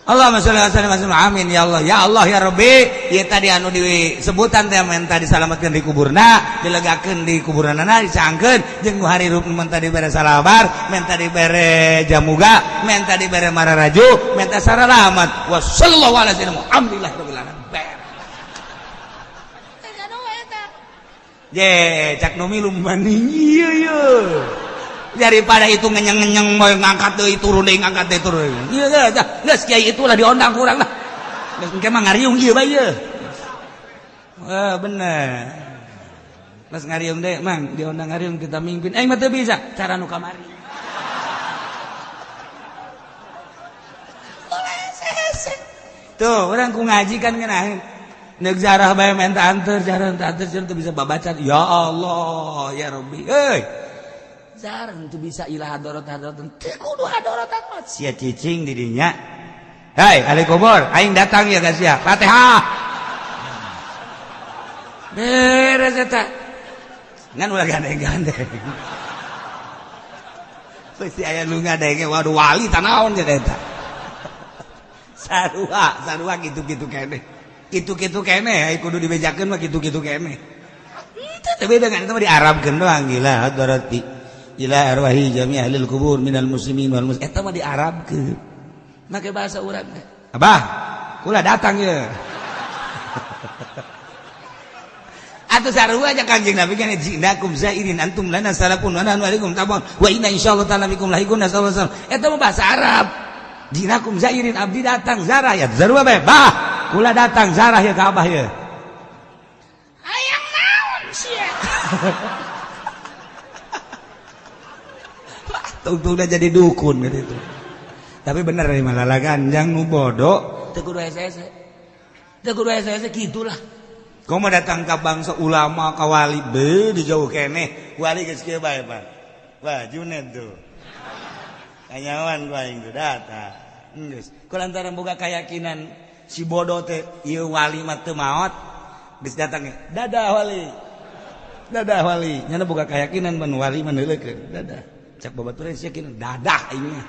Allahumma sholli ala sayyidina amin ya Allah ya Rabbi. Ieu tadi anu disebutan teh men tadi disalametkeun di kuburna, dilegakeun di kuburanana, dicaangkeun jeung nu harirup men tadi bere salabar, men tadi bere jamuga, men tadi bere mararaju, men tadi saralamat. Wa sallallahu ala sayyidina Muhammadillah rabbil alamin. Cak nu milu mani ieu. Daripada itu ngenyeng-ngenyeng mau ngangkat deui turun deui ngangkat deui turun. Ieu geus kiai itulah diondang ku urang lah. Geus engke mah ngariung ieu bae ieu. Bener. Pas ngariung deui mang diondang ngariung kita mimpin. Aing mah teu bisa cara nu kamari. Tuh, urang ku ngaji kan ngeunaheun. Neuk zarah bae minta anter, jarah anter teu bisa babaca. Ya Allah, ya Rabbi. Euy. Jarang tuh bisa ilah hadorot teu kudu hadorot sia cicing di dinya Hai ahli kubur aing datang ya guys ya Fatihah beres eta ngan ulah gandeng-gandeng pasti aya nu ngadenge waduh wali tanaon jadi eta sarua gitu-gitu kene gitu-gitu kene ai kudu dibejakeun mah gitu-gitu kene itu beda kan itu mah diarabkeun doang gila hadarati ila arwahi jami' ahlil kubur minal muslimin wal muslimin eta mah diarabkeun make bahasa urang teh abah kula datang ye atuh sarua aja Kanjeng Nabi kan jinakum zairin antum lana salafun wa nahnu alaikum tabun wa inna insyaallah ta'ala bikum lahikun sallallahu eta mah bahasa Arab jinakum zairin abdi datang zarah ya sarua bae bah kula datang zarah ya ka abah ye hayang naon sia tungtungna jadi dukun gitu tapi bener dari malah ganjang nu bodoh teu kudu hese gitulah kau mau datang ke bangsa ulama ka wali be di jauh kene wali geus kieu bae Pak wah Junet tuh kanyawan ku aing teh datang geus kulantaran boga keyakinan si bodoh teh ieu wali mah teu maot geus datang dadah wali nyana boga keyakinan mun wali mah neuleukeun dadah cak babaturan yakin dadah aing mah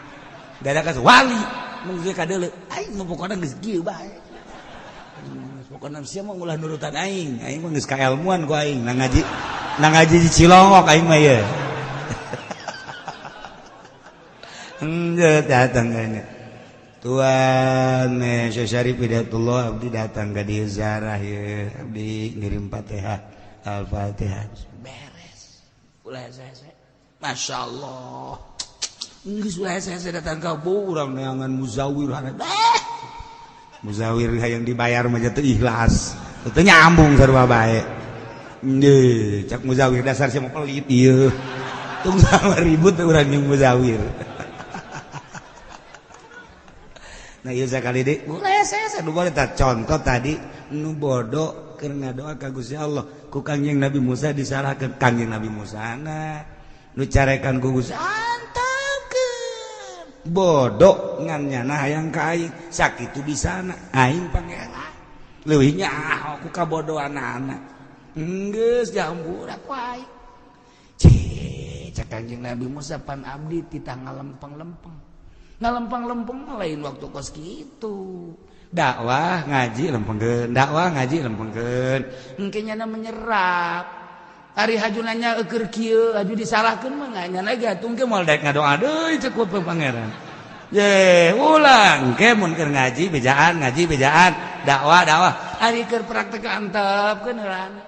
dadah ka wali mun geus ka deuleu aing mah pokona geus kieu bae pokoknya siapa mau ngulah nurutan aing mah geus kailmuan ku aing nang ngaji di Cilongok aing mah ye datang kene Tuan Syekh Syarif Hidayatullah abdi datang ka dieu ziarah ye abdi ngirim Fatihah Al-Fatihah beres ulah hese masyaallah geus ulah hese datang ka urang neangan muzawir muzawir yang dibayar mah teu ikhlas teu nyambung sarua bae deui cak muzawir dasar sia mah pelit ieu tung sama ribut urang jeung muzawir nah ieu sakali deui mulai saya nu boleh tak contoh tadi nu bodoh keur ngadoa ka Gusti Allah ku Kangjeng Nabi Musa disalahkeun Kangjeng Nabi Musa nu carekan ku Gusti bodoh ngan nyana hayang ka aing sakitu bisana aing pangeran leuwih nyaho ku kabodohan anak geus jambur aku aing cek Kanjeng Nabi Musa pan abdi titah ngalempeng-lempeng lain waktu kos kitu dakwah ngaji lempengkeun engke nyana menyerap ari hajunanya keur kieu aju disalahkeun mah nyana gatung ke moal daek ngadoa deui cek ku pangeran ye ulang ke mun keur ngaji bejaan dakwah ari keur praktek antepkeun heulana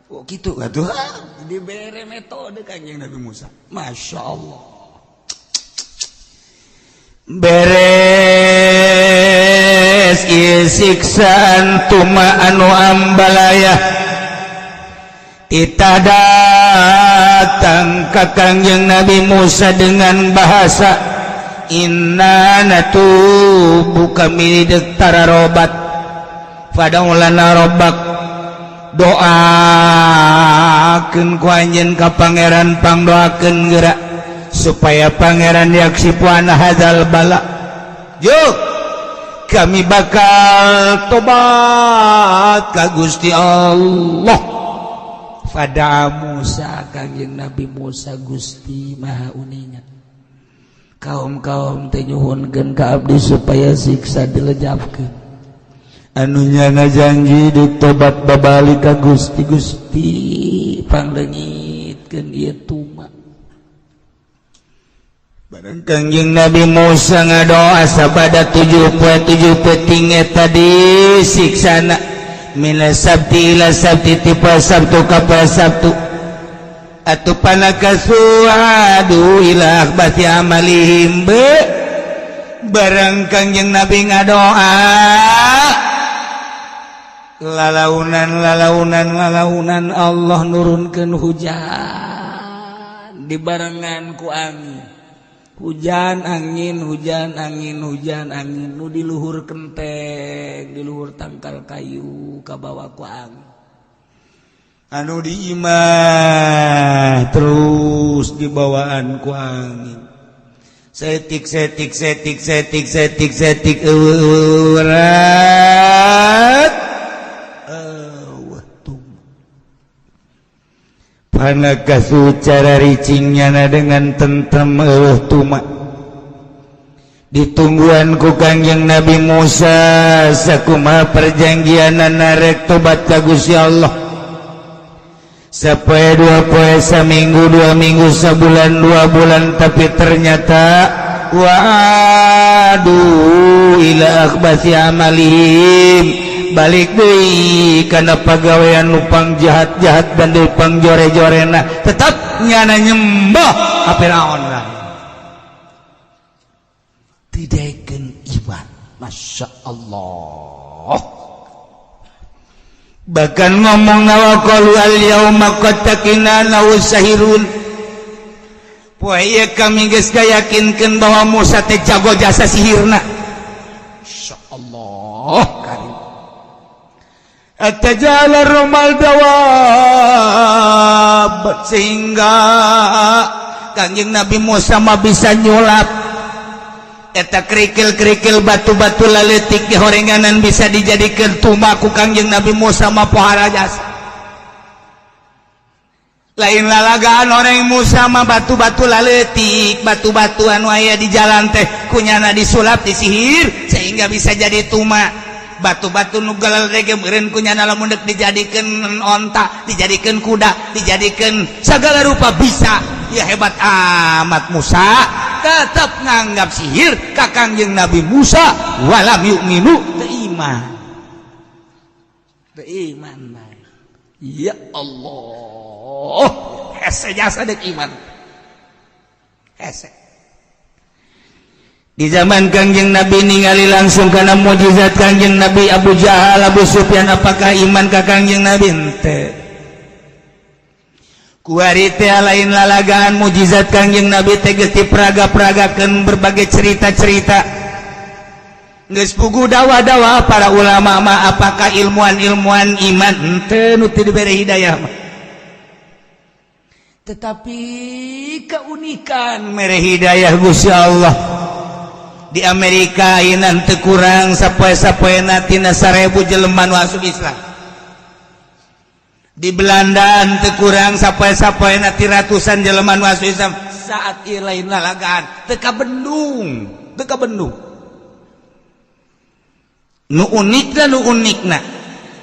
oh kitu atuh dibere metode Kanjeng Nabi Musa masyaallah beres ieu siksaan tuma anu ambalaya kita datang ke Kanjeng Nabi Musa dengan bahasa inna natubu kami dektara robat fadaulana robbak doakeun ku anjeun ka pangeran pangdoakeun geura supaya pangeran yaksipuana hadzal bala yuk kami bakal tobat ka Gusti Allah pada Musa Kanjeng Nabi Musa Gusti Maha Uningan kaum-kaum teh nyuhunkeun ka abdi supaya siksa dilejapkeun anu nyana janji ditobat babalik ka Gusti pangleungitkeun ieu tuma bareng Kanjeng Nabi Musa ngadoa sabada 7 poe tadi siksana mina sabti ila sabti tipa sabtu kapa sabtu atu panakasuadu ila akhbati amalihim barang Kanjeng Nabi ngadoa lalaunan Allah nurunkeun hujan dibarengan ku angin hujan angin nu di luhur kenteng di luhur tangkal kayu kabawa ku angin anu di imah terus dibawaan ku angin setik eueurat panakasu cara ricingnya dengan tentrem tuma ditungguan ku Kangjeng Nabi Musa sakumaha perjanjianana rek tobat ka Gusti Allah sapoe 2 poe saminggu 2 minggu sabulan 2 bulan tapi ternyata waduh ila akhbasi amalihim balik deui kana pagawean lupang jahat-jahat dan lupang jore-jorena tetap nyana nyembah ka Firaun lah tidaikeun iman masya Allah bahkan ngomong nawakalu al-yauma qatakina nawsahirun poe kami geus yakinkeun bahwa Musa teh jago jasa sihirna insyaallah karim atajala rumal dawab sehingga Kangjeng Nabi Musa mah bisa nyulap eta kerikil-kerikil batu-batu laletik di horenganan bisa dijadikan tumaku Kangjeng Nabi Musa mah pohara jasa lain lalagaan orang Musa mah batu-batu laletik batu-batu anu aya di jalan teh kunyana disulap disihir sehingga bisa jadi tuma batu-batu nu galerege meureun kunyana lamun deuk dijadikeun onta dijadikeun kuda dijadikeun segala rupa bisa ya hebat amat Musa tetap nganggap sihir ka Kangjeng Nabi Musa walam yu'minu teu iman ya Allah hese jasa deuk iman hese di zaman Kangjeng Nabi ningali langsung kana mukjizat Kangjeng Nabi Abu Jahal Abu Sufyan apakah iman ka Kangjeng Nabi henteu kuari teh lain lalagaan mukjizat Kangjeng Nabi teh geus dipraga-pragakeun berbagai cerita-cerita geus puguh dawa-dawa para ulama mah apakah ilmuwan-ilmuwan iman henteu nu teu dibere hidayah mah tetapi keunikan mere hidayah Gusti Allah di Amerika ieu teu kurang sapoe-sapoena tina 1000 jelema nu asup Islam di Belanda teu kurang sapoe-sapoena ti ratusan jelema nu asup Islam saat ieu lain lalagaan teu kabendung nu unikna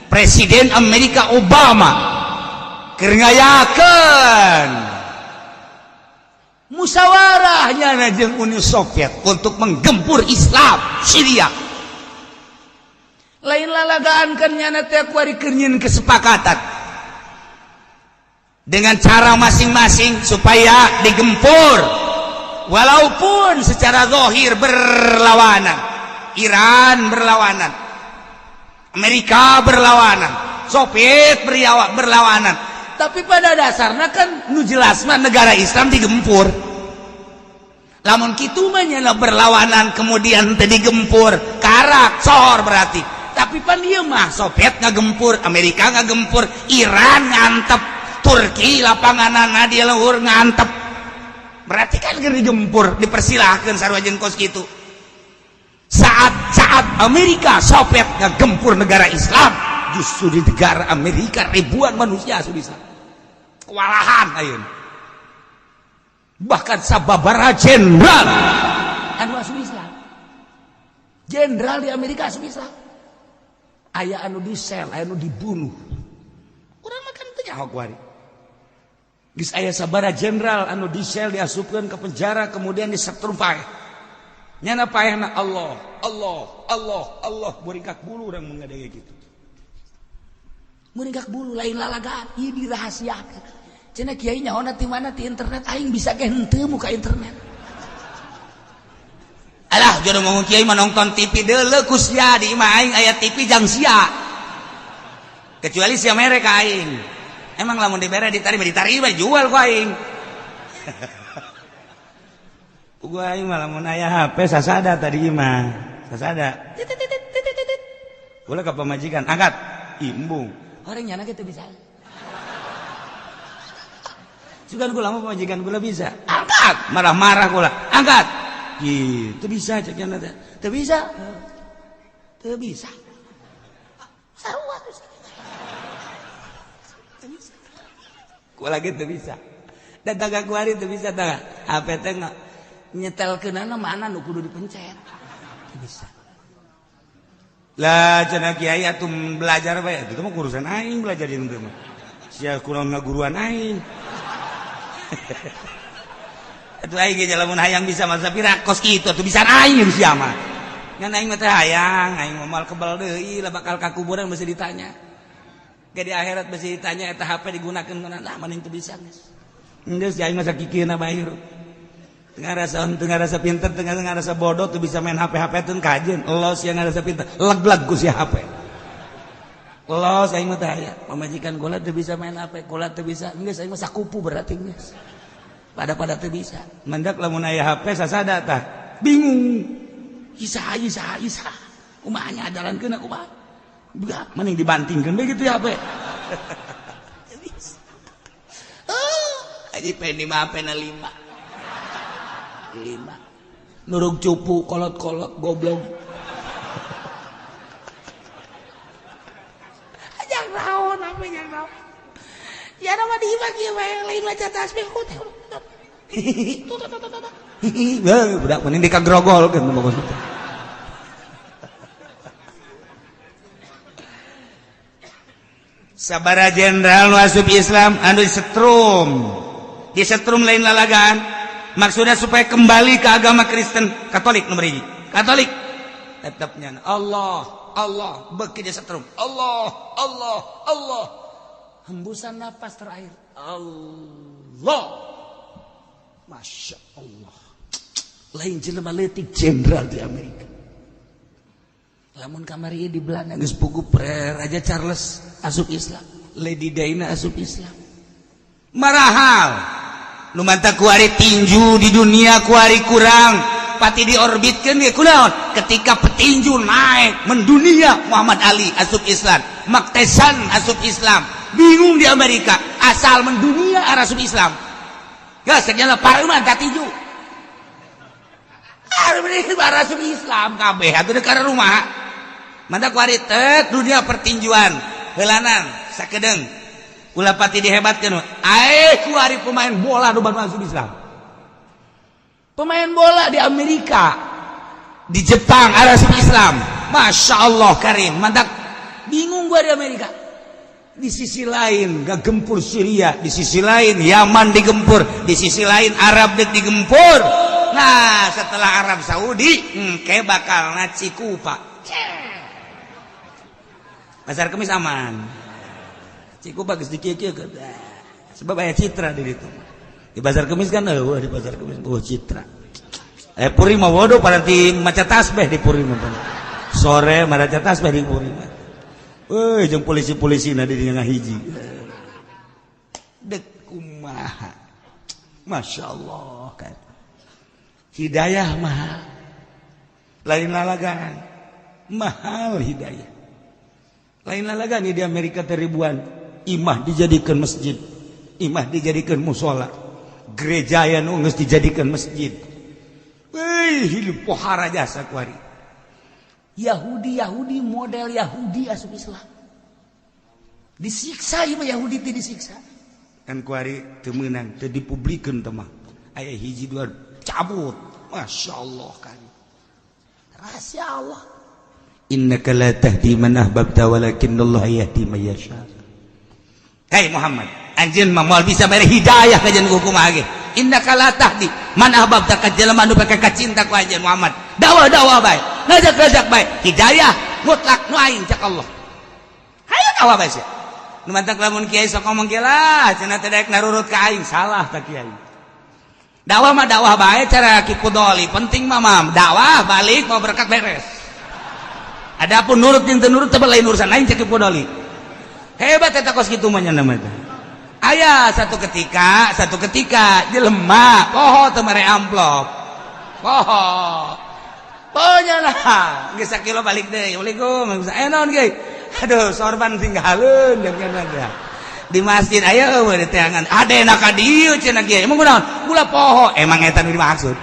Presiden Amerika Obama keur ngayakeun musyawarahnya jeung Uni Soviet untuk menggempur Islam Syria lain lalagaan kan nyana teh kuari keur nyieun kesepakatan dengan cara masing-masing supaya digempur walaupun secara zahir berlawanan Iran berlawanan Amerika berlawanan Soviet berlawanan tapi pada dasarnya kan nu jelas mah negara Islam digempur lamun kitu mah nya berlawanan kemudian teu digempur karak sor berarti tapi pan ieu mah Soviet ngagempur Amerika ngagempur Iran ngantep Turki lapanganana di luhur ngantep berarti kan keur digempur dipersilahkeun sarua jeung kos kitu saat Amerika Soviet ngagempur negara Islam justru di negara Amerika ribuan manusia asup Islam kewalahan ayeuna bahkan sababaraha jenderal anu asup Islam jenderal di Amerika asup Islam aya anu disel aya anu dibunuh urang mah kan teu nyaho kuari geus aya sabaraha jenderal anu disel diasupkeun ke penjara kemudian disetrum paeh nyana paehna Allah muringkak bulu urang mun ngadenge kitu muringkak bulu lain lalagaan ieu dirahasiakeun cenah kiai nyaona ti mana ti internet aing bisa ge henteu muka internet alah jodoh ngomong kiai mah nonton TV deuleu ku sia di imah aing aya TV jang sia kecuali sia mere ka aing emang lamun dibere ditarima jual ku aing gua aing mah lamun aya HP sasada tadi mah sasada ulah ka pamajikan angkat imbung orang nyana gitu bisa sugan kula mah pamajikan kula bisa angkat marah-marah kula angkat gitu bisa cek yang ada teu bisa sarua terus ku lagi teu bisa dan tangga kuari teu bisa tangga HP teh nyetelkeunana mana nu kudu dipencet teu bisa lah cenah kiai atuh belajar bae itu mah urusan aing belajar di dieu mah sia kurang ngaguruan aing atuh aing ge lamun hayang bisa masa pira kos kitu atuh bisa aing sia mah ngan aing mah teh hayang aing moal kebal deui lah bakal ka kuburan mesti ditanya ge di akhirat mesti ditanya eta HP digunakeun kunaon mending teu bisa geus geus aing mah sakikieuna bae tengah rasa pinter tengah rasa bodoh tuh bisa main HP tuh kajen los yang rasa pinter leg ku si HP los aing mah teh aya pamajikan kula teu bisa main HP kula teu bisa geus aing mah sakupu berarti geus pada teu bisa mendak lamun aya HP sasada tah bingung isa kumaha nya adalankeun kumaha bega mending dibantingkeun bae kitu HP aji peni mah HP na 5 nurug cupu kolot goblok ajang naon apa yang naon ya nama dibagi yang lain aja tasbih hotel budak mending dikagrogol kan bagus itu sabara jenderal asup Islam anu disetrum lain lalagaan maksudnya supaya kembali ke agama Kristen Katolik nomor 1 Katolik tetapnya Allah beki dia setrum Allah hembusan napas terakhir Allah Masya Allah lain jelema leutik jenderal di Amerika lamun kamari di Belanda geus pugu Raja Charles asup Islam Lady Diana asup Islam marahal nu mantap kuari tinju di dunia kuari kurang pati diorbitkeun ge kunaon ketika petinju naik mendunia Muhammad Ali asup Islam Mark Tyson asup Islam bingung di Amerika asal mendunia asup Islam geus segala pareman ka tinju asup Islam kabeh atuh deuk rumah mantap kuari tek dunia pertinjuan heulanan sakedeung ulah pati dihebatkeun kuari pemain bola nu masuk Islam pemain bola di Amerika di Jepang asup Islam Masya Allah karim mantap bingung gua di Amerika di sisi lain gagempur Syria di sisi lain Yaman digempur di sisi lain Arab digempur nah setelah Arab Saudi kayak bakal Cikupa Pasar Kemis aman Cikupa geus dikieu-kieu sebab aya citra di ditu di Pasar Kemis kan di Pasar Kemis citra puri mah wodo paranti maca tasbih di puri mah sore maca tasbih di puri mah jeung polisi-polisina di dieu ngahiji dek kumaha Masya Allah kan hidayah mahal lain lalagan mahal hidayah lain lalagan di Amerika ribuan imah dijadikan masjid imah dijadikan musola gereja yang geus dijadikan masjid hidup pohara jasa kuari Yahudi model Yahudi asup Islam disiksa ieu Yahudi teh disiksa kan kuari teu meunang teu dipublikeun teh mah aya hiji dua cabut Masya Allah kan rahasia Allah innaka la tahdi man ahbabta walakinnallaha yahdi man yasha. Hei Muhammad, anjeun mah moal bisa mere hidayah ka jeung kumaha ge. Innaka la tahdi man ahbabta ka jelema nu pake kacinta ku anjeun Muhammad. Dakwah bae, ngajak bae, hidayah mutlak nu aing cak Allah. Hayu dakwah bae sia. Nu mantap lamun kiai sok ngomong ge lah, cenah teh daek narurut ka aing, salah tah kiai. Dakwah mah dakwah bae cara kipudoli, penting mah dakwah balik mau berkat beres. Adapun nurut jeung teu nurut teh lain urusan aing cek kipudoli. Hebat eta kos kitu mah nya mah. Aya satu ketika jelema poho teu mere amplop. Poho. Pohonya lah, geus sakilo balik deui. Assalamualaikum. Naon ge? Aduh, sorban tinggalkeun jeung nya. Di masjid aya eueuh di teangan. Adena ka dieu cenah ge. Emang kunaon? Gula poho. Emang eta nu dimaksud.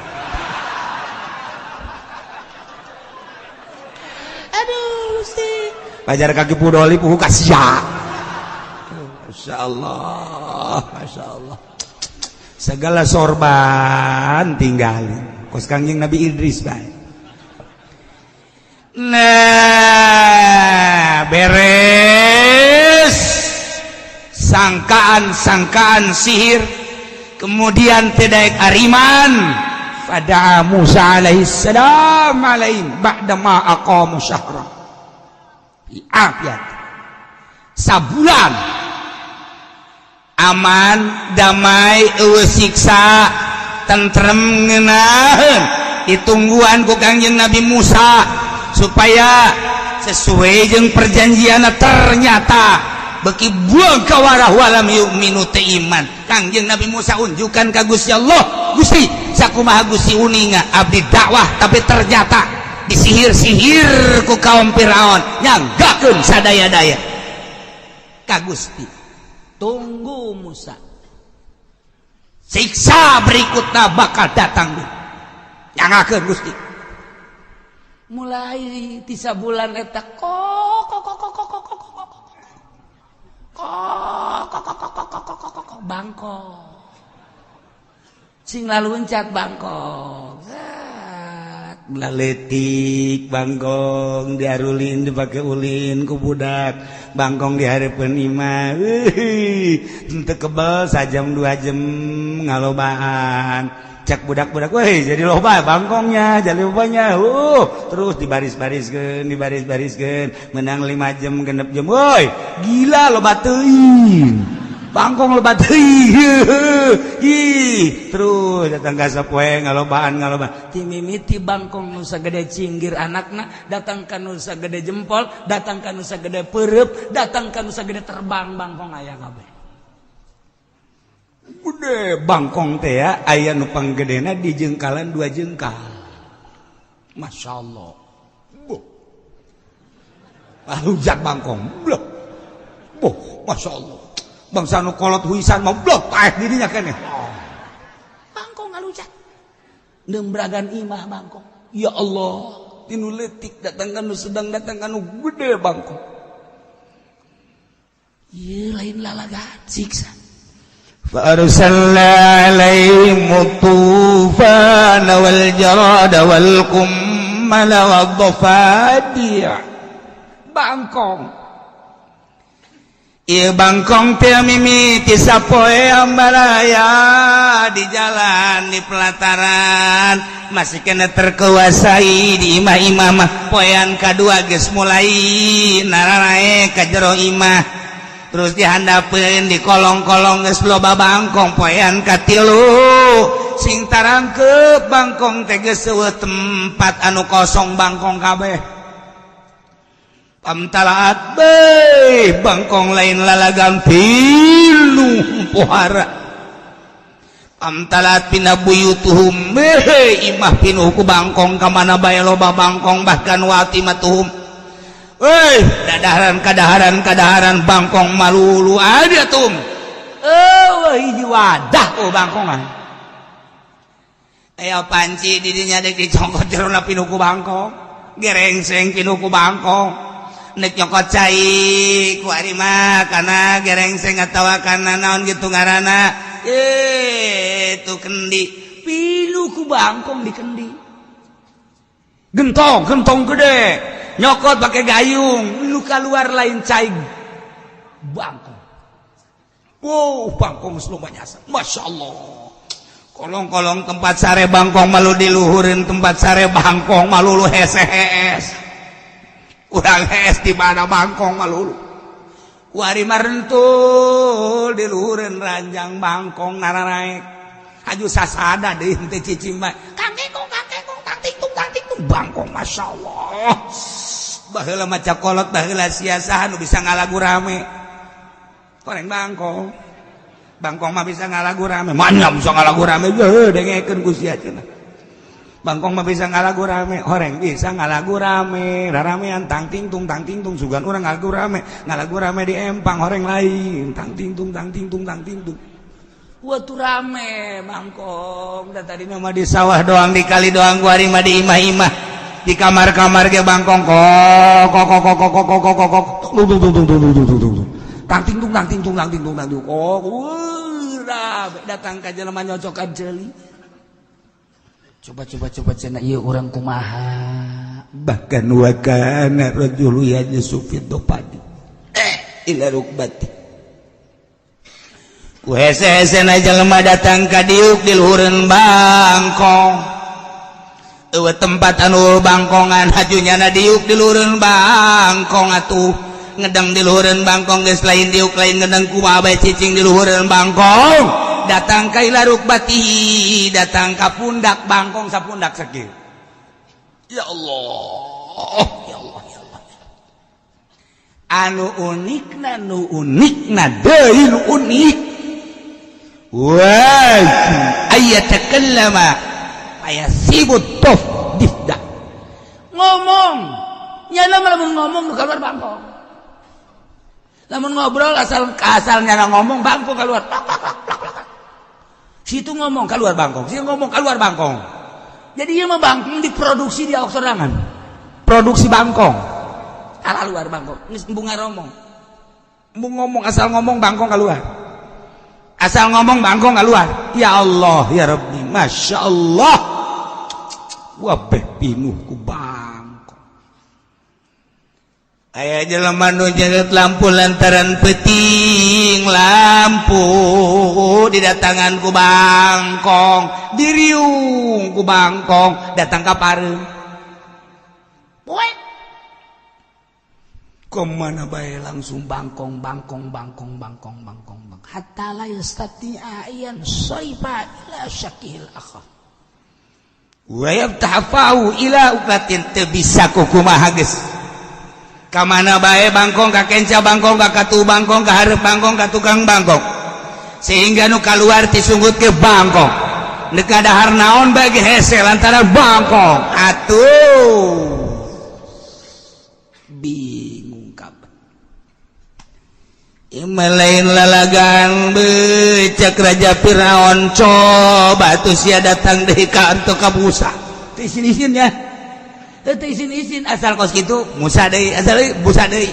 pajar kaki pudoli puhu kasya. Masya Allah segala sorban tinggalin kos Kangjeng Nabi Idris baik. Nah beres sangkaan sihir kemudian tedaek ariman pada Musa alaihissalam alaihim ba'dama aqamu syahra sabulan aman damai siksa tentrem ngeunaheun ditungguan ku Kangjeng Nabi Musa supaya sesuai jeung perjanjianna ternyata beki buang ka warah walam yu'minu teh iman. Kangjeng Nabi Musa unjukkan ka Gusti Allah, Gusti sakumaha Gusti uninga abdi dakwah tapi ternyata disihir-sihir ku kaum Firaun nyanggakeun sadaya-daya ka Gusti. Tunggu Musa, siksa berikutnya bakal datang nyanggakeun Gusti. Mulai 3 bulan eta bangkok sing lalu encat bangkok laletik bangkong diarulin dipake ulin ku budak bangkong dihareupeun imah teu kebal sajam 2 jam ngalobaan cak budak-budak weh jadi loba bangkongnya jadi lobanya terus dibaris-bariskeun menang 5 jam 6 jam woi gila loba teuing bangkong loba teuing terus datang ka sapoe ngalobaan ti mimiti bangkong nu sagede cinggir anakna datang ka nu sagede jempol datang ka nu sagede peureup datang ka nu sagede terbang bangkong aya kabeh gede bangkong teh ya aya nu panggedena di jengkalan 2 jengkal. Masya Allah. Alujat bangkong. Blok. Masya Allah. Bangsa nu kolot huisan mah blok taeh dirinya keneh. Bangkong alujat. Nembragan imah bangkong. Ya Allah, tinu leutik datang ka nu sedang datang ka nu gede bangkong. Ieu lain lalagaan siksa. فأرسلنا عليهم الطوفان والجراد والقمل والضفادع bangkong ieu bangkong teh mimiti sapoe ambalaya di jalan di pelataran masih kena terkuasai di imah-imah mah poean kadua geus mulai naranae ka jero imah terus dihandapeun di kolong-kolong geus loba bangkong poean katilu sing tarangkeup bangkong teh geus seueuh tempat anu kosong bangkong kabeh pamtalaat beuh bangkong lain lalagan pilu pohara pamtalaat pina buyutuhum imah pinuh ku bangkong ka mana bae loba bangkong bahkan watimatuhum. Woi, kadaharan bangkong malulu ada tuh. Hiji wadah bangkongan. Ayo panci didinya dek dicongkot jerona pinuku bangkong. Gerengseng pinuku bangkong. Nek nyokot cai ku ari mah kana gerengseng atawa kana naon gitu ngaranna. Itu kendi. Pinuku bangkong di kendi. Gentong gede. Nyokot pakai gayung, lu keluar lain cai bangkong. Wow, bangkong selama nyasar. Masya Allah. Kolong-kolong tempat sare bangkong malu diluhurin tempat sare bangkong malu lu hes. Kurang hes di mana bangkong malu. Wari marentul diluhurin ranjang bangkong naranaek. Aju sasada deh teh cicing mah. Kang tikung bangkong Masya Allah. Baheula maca kolot baheula sia-saha nu bisa ngalagu rame. Koreng bangkong. Bangkong mah bisa ngalagu rame. Manyam bisa ngalagu rame. Dengekeun ku sia cenah. Bangkong mah bisa ngalagu rame. Horeng bisa ngalagu rame. Raramean tang ting tung sugan urang ngalagu rame. Ngalagu rame di empang horeng lain. Tang ting tung. Wah tuh rame bangkong. Dan tadi mah di sawah doang di kali doang gua mah di imah-imah. di kamar-kamar ge bangkong kok tang ting tung oh udah datang ka jelema nyocokan ceuli coba cenah ieu urang kumaha bahkan wa kana rajulu yasufi dopadi ila rukbati ku hese-hesena jelema datang ka diuk di luhureun bangkong eueuh tempat anu bangkongan hajunyana diuk di luhureun bangkong atuh ngedang di luhureun bangkong geus lain diuk lain ngedang kumaha bae cicing di luhureun bangkong datang ka ila rukbatihi datang ka pundak bangkong sapundak sakieu ya Allah ya Allah ya Allah anu unikna deui nu unik wa ayatakallama ayasibut tof difda ngomong nyana lamun ngomong nu kaluar bangkong lamun ngobrol asal nyana ngomong bangkong keluar situ ngomong keluar bangkong situ ngomong keluar bangkong jadi ieu mah bangkong diproduksi di sorangan produksi bangkong ala luar bangkong geus embung ngaromong embung ngomong asal ngomong bangkong keluar asal ngomong bangkong keluar ya Allah ya Rabbi Masya Allah wabeh pinuh ku bangkong aya jelema nu nyeut lampu lantaran peuting lampu didatangan ku bangkong diriung ku bangkong datang ka pareung poe kemana bae langsung bangkong hatta la yastati'a ayan saifa ila syakil akhar wa yaftahu ila uqatin teu bisa kumaha geus ka mana bae bangkong ka kenca bangkong ka katu bangkong ka hareup bangkong ka tukang bangkong sehingga nu kaluar ti sunggut ke bangkong neuk dahar naon bae ge hese lantaran bangkong atuh bingung kabeh imalain lalagan becak Raja Firaun coba tuh sia datang deui ka antu ka Musa teu izin-izin ya teu izin-izin asal kos kitu Musa deui asal Musa deui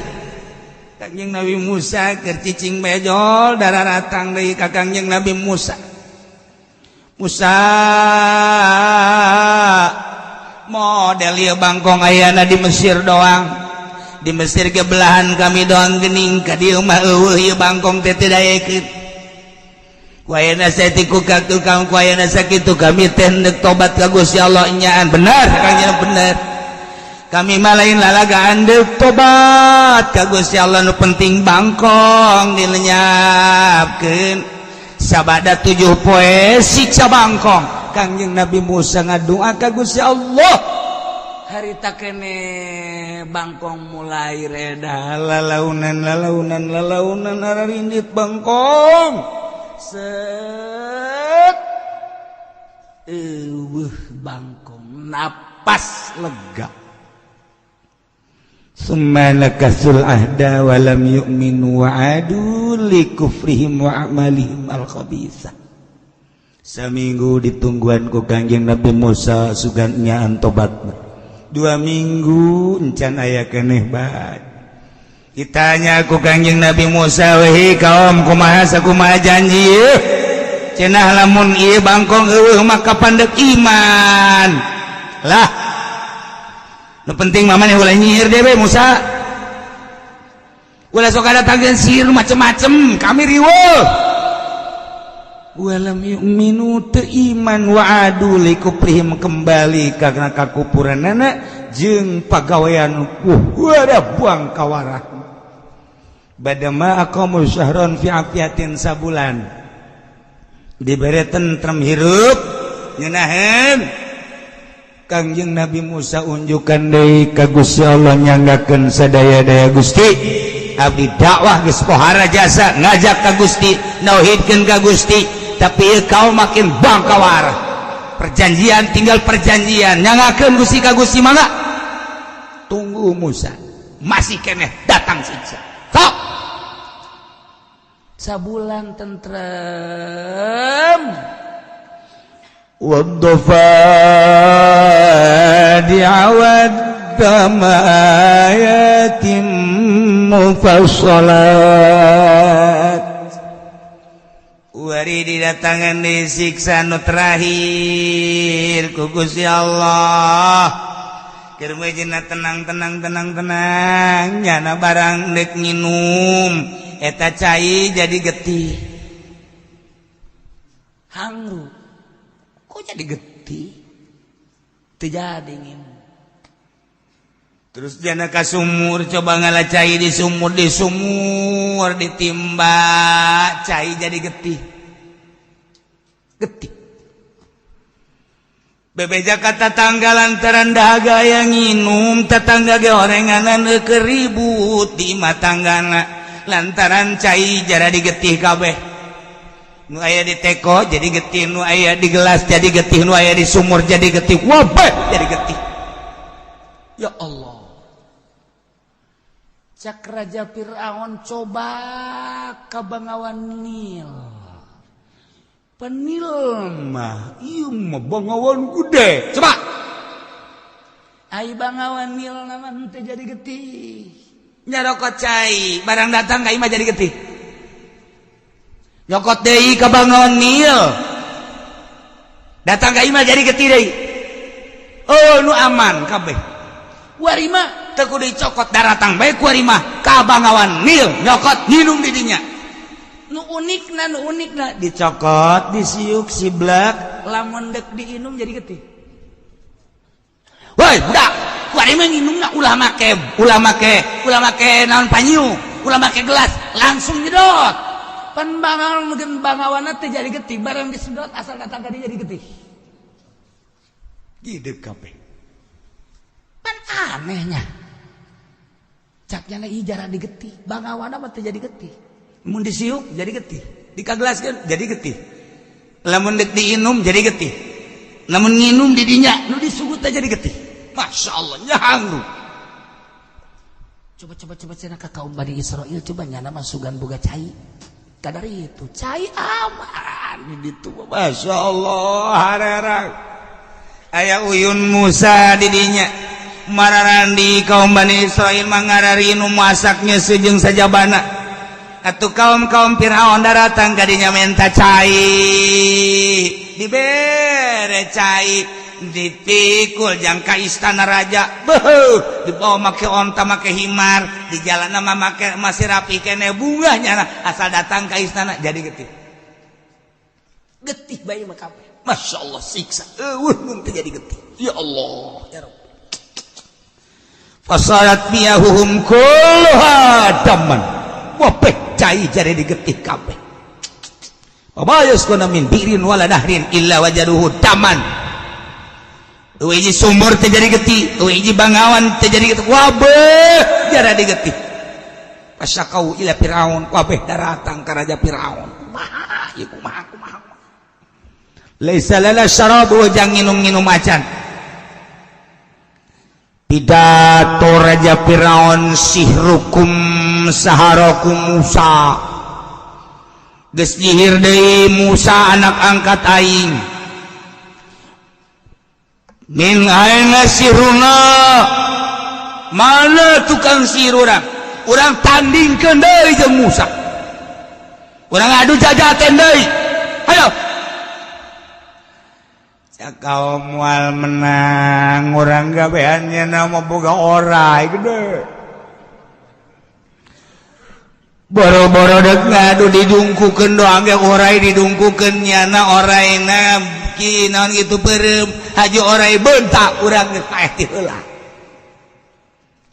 Kangjeng Nabi Musa keur cicing bejol dararatang deui ka Kangjeng Nabi Musa model ieu bangkong ayana di Mesir doang di Mesir ke belahan kami doang gening ka dieu mah eueuh ieu bangkong teh teu dayekeun kuayana saeutik ka tukang kuayana sakitu kami teh hendak tobat ka Gusti Allah nyaan bener kanjeng bener kami mah lain lalagaan deuk tobat ka Gusti Allah nu penting bangkong dilenyapkeun sabada 7 poe siksa bangkong Kangjeng Nabi Musa ngadoa ka Gusti Allah harita kene bangkong mulai reda lalaunan ararindit bangkong set bangkong napas lega sumana kasul ahda walam yu'minu wa'adu likufrihim wa amalihim al-khabisa saminggu ditungguan ku Kangjeng Nabi Musa sugan nyaan tobatna 2 minggu encan aya keneh bae ditanya ku Kangjeng Nabi Musa weh kaum kumaha sakumaha janji cenah lamun ieu bangkong eueuh mah kapan deuk iman lah nu penting mah maneh ulah nyihir dewe Musa ulah sok ada tagihan sihir macem-macem kami riweuh walam yu'minu teu iman wa'adu likuprihim kembali karena kakupuranana jeung pagawean wadah buang kawarah badama aqamu syahron fi afiatin sabulan dibere tentrem hirup nyeunaheun Kangjeng Nabi Musa unjukan deui ka Gusti Allah nyanggakeun sadaya-daya Gusti abdi dakwah geus pohara jasa ngajak ka Gusti nauhidkeun ka Gusti tapi kau makin bangkawar perjanjian tinggal perjanjian nyangakeun Gusti ka Gusti mangga tunggu Musa masih keneh datang siksa sok sabulan tentrem wadofan diawad kama ayatim mufassalat wari didatangan disiksa nu terakhir ku Gusti Allah keur wejina tenang nyana barang dek nginum eta cai jadi getih hangru kok jadi getih teu jadi nginum terus jana ka sumur coba ngalah cai di sumur ditimba cai jadi getih bebeja ka tetangga lantaran dahaga yang nginum tetangga ge orenganan keribut di matanggana lantaran cai jara digetih kabeh nu aya di teko jadi getih nu aya di gelas jadi getih nu aya di sumur jadi getih wabeh jadi getih ya Allah cak Raja Fir'aun coba ka Bangawan Nil penil mah ieu mah Bangawan gede coba ai Bangawan Nil naman teh jadi getih nyarokot cai barang datang ka imah jadi getih nyokot deui ka Bangawan Nil datang ka imah jadi getih deui oh nu aman kabeh warima teu kudu dicokot daratang bae ku warima ka Bangawan Nil nyokot nginum di dinya nu unikna dicokot disiuk siblak lamun dek diinum jadi getih woi budak warima nginumna ulah make naon panyu ulah make gelas langsung nyedot pan Bangawan teh jadi getih barang disedot asal datang ka dinya jadi getih gidep kabeh pan anehnya capnya ijarah digetih Bangawan mah teh jadi getih mun disiuk jadi getih dikagelaskeun jadi getih lamun diinum jadi getih lamun nginum di dinya nu disugut teh jadi getih masyaallah nyahangru coba cenah ka kaum Bani Israil coba nyana mah sugan boga cai kadari itu cai aman di ditu masyaallah harerang aya uyun Musa di dinya mararan di kaum Bani Israil mangarari nu masaknya sejeung sajabana atuh kaum Firaun datang ka dinya minta cai dibere cai dipikul jang ka istana raja beuh dibawa make onta make himar di jalanna mah make masih rapi kene bunganya asal datang ka istana jadi getih bae mah kabeh masyaallah siksa mun teh jadi getih ya Allah ya Rabb fasarat miyahuhum kulluha damman wabeh cai jadi digetih kabeh wabayus kuna min bi'rin wala nahrin illa wajaduhu daman uiji sumur teh jadi getih uiji Bangawan teh jadi getih wabeh jadi digetih pasyakau ila Fir'aun wabeh daratang ka Raja Fir'aun kumaha ieu kumaha laisa lana syarabu jang nginum acan pidato Raja Fir'aun sihrukum saharakum Musa geus nyihir deui Musa anak angkat aing min aina siruna mana tukang sihir urang tandingkeun deui jeung Musa urang adu jajaten deui hayo kaum moal menang urang gabehannya nama boga orai gede boro-boro dek ngadu didungkukeun doang ge orai didungkukeun nyana oraina naon gitu beureum haji orai bentak urang geus paeh ti heula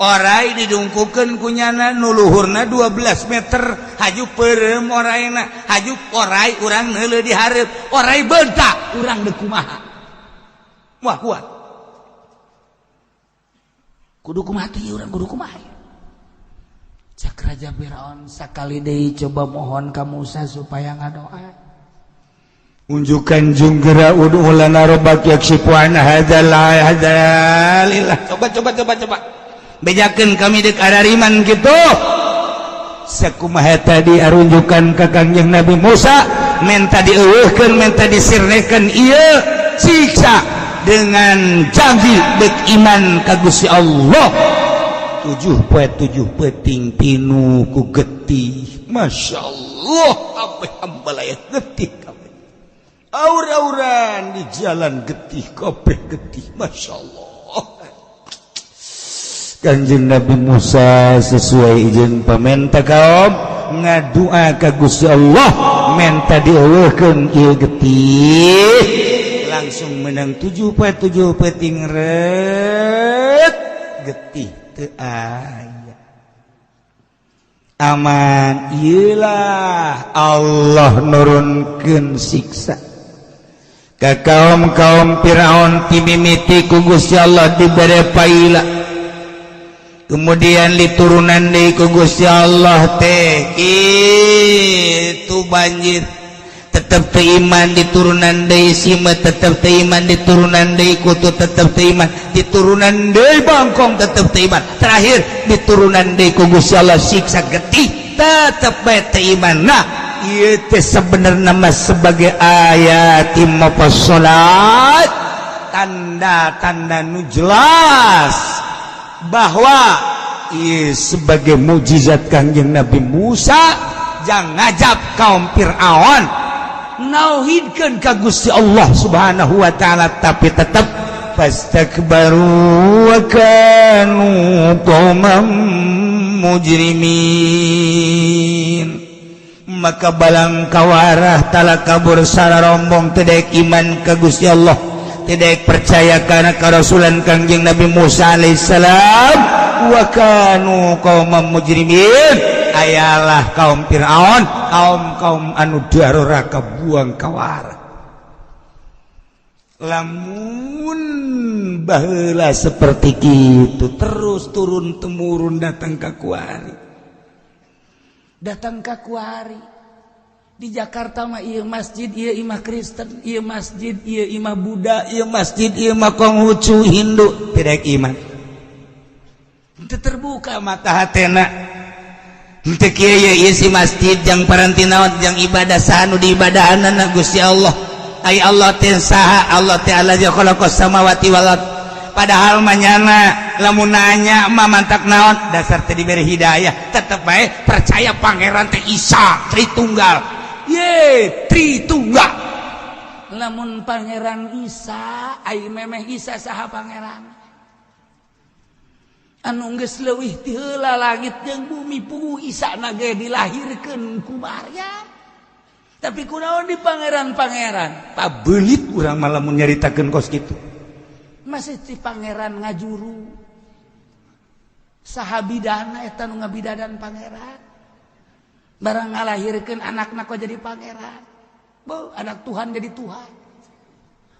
orai didungkukeun ku nyana nu luhurna 12 meter haju beureum oraina haju orai urang neuleuh di hareup orai bentak urang deuk kumaha wah kuat kudu kumaha teh urang kudu kumaha cak Raja Fir'aun sakali deui coba mohon ka Musa supaya ngadoa unjukkan junggera ud'u lana rabbak yakshifu anna hadzal coba bejakeun kami deuk arariman kitu sakumaha tadi arunjukan ka Kangjeng Nabi Musa menta dieuweuhkeun menta disirnekeun ieu siksa dengan janji bek iman ka Gusti Allah 7 peting pinu ku getih masyaallah kabeh hamba layak getih kabeh aur-auran di jalan getih kabeh getih masyaallah Kanjeng Nabi Musa sesuai izin pamenta kaum ngadua ka Gusti Allah menta dieuweuhkeun ieu getih langsung menang 7 peting ret getih teu aya aman ieulah Allah nurunkeun siksa ka kaum Firaun timimiti ku Gusti Allah dibere paila kemudian diturunan deui ku Gusti Allah teh itu banjir tetap teiman diturunan deui sima tetap teiman diturunan deui kutu tetap teiman diturunan deui bangkong tetap teiman terakhir diturunan deui ku Gusti Allah siksa getih tetap bae teiman nah ieu teh sabenerna mah sebagai ayat mufassalat tanda-tanda nu jelas bahwa sebagai mukjizat Kanjeng Nabi Musa jang ngajab kaum Fir'aun nauhidkeun ka Gusti Allah Subhanahu wa taala tapi tetap fastakbaru wa kanu qauman mujrimin maka balang kawarah tala kabur sararombong teu daek iman ka Gusti Allah tidak percaya karena kerasulan Kanjeng Nabi Musa alaihissalam wa kanu qauman mujrimin ayalah kaum Firaun kaum anu daruraka buang kawarah lamun baheula seperti kitu terus turun temurun datang ka kuari di Jakarta mah ieu masjid ieu imah Kristen ieu masjid ieu imah Buddha ieu masjid ieu mah Konghucu Hindu tidak iman teu terbuka mata hatena teu kieu ieu si masjid jang paranti naon jang ibadah sanu di ibadahanna Gusti Allah ai Allah teh saha Allah teh allazi khalaqas samawati wal ard padahal manyana lamun nanya mah mantak naon dasar teh diberi hidayah tetep bae percaya pangeran teh Isa Tritunggal Tritunggal lamun pangeran Isa ai memeh Isa saha pangeran anu geus leuwih ti heula langit jeung bumi puguh Isa na ge dilahirkeun ku Maryam tapi kunaon di pangeran-pangeran pabeulit urang mah lamun nyaritakeun kos kitu masih ti pangeran ngajuru saha bidana eta nu ngabidadan pangeran barang ngalahirkeun anakna kok jadi pangeran anak Tuhan jadi Tuhan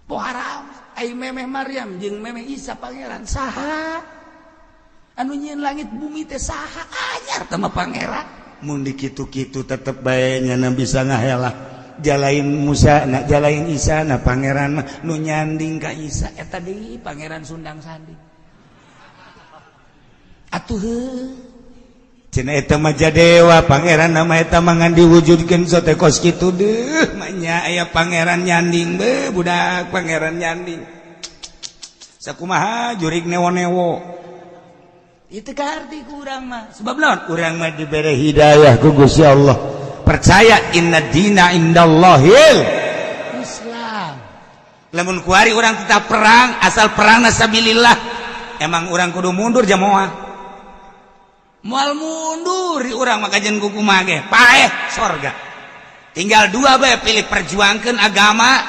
po haram ai memeh Maryam jeung memeh Isa pangeran saha anu nyieun langit bumi teh saha anyar teh mah pangeran mun di kitu-kitu tetep bae nyana bisa ngahelah jalain Musa na jalain Isa na pangeran mah nu nyanding ka Isa eta deui pangeran Sundang Sandi atuh cenah eta mah jadewa pangeran nama eta mah ngan diwujudkeun sote kos kitu deuh manya aya pangeran nyanding be budak pangeran nyanding sakumaha jurig newo-newo itu karti ku urang mah sebab naon urang mah dibere hidayah ku Gusti Allah percaya inna dina indallahil Islam lamun kuari urang tetap perang asal perang nasabilillah emang urang kudu mundur jamoah moal mundur di urang maka jen kuku mage paeh sorga tinggal dua bae pilih perjuangkeun agama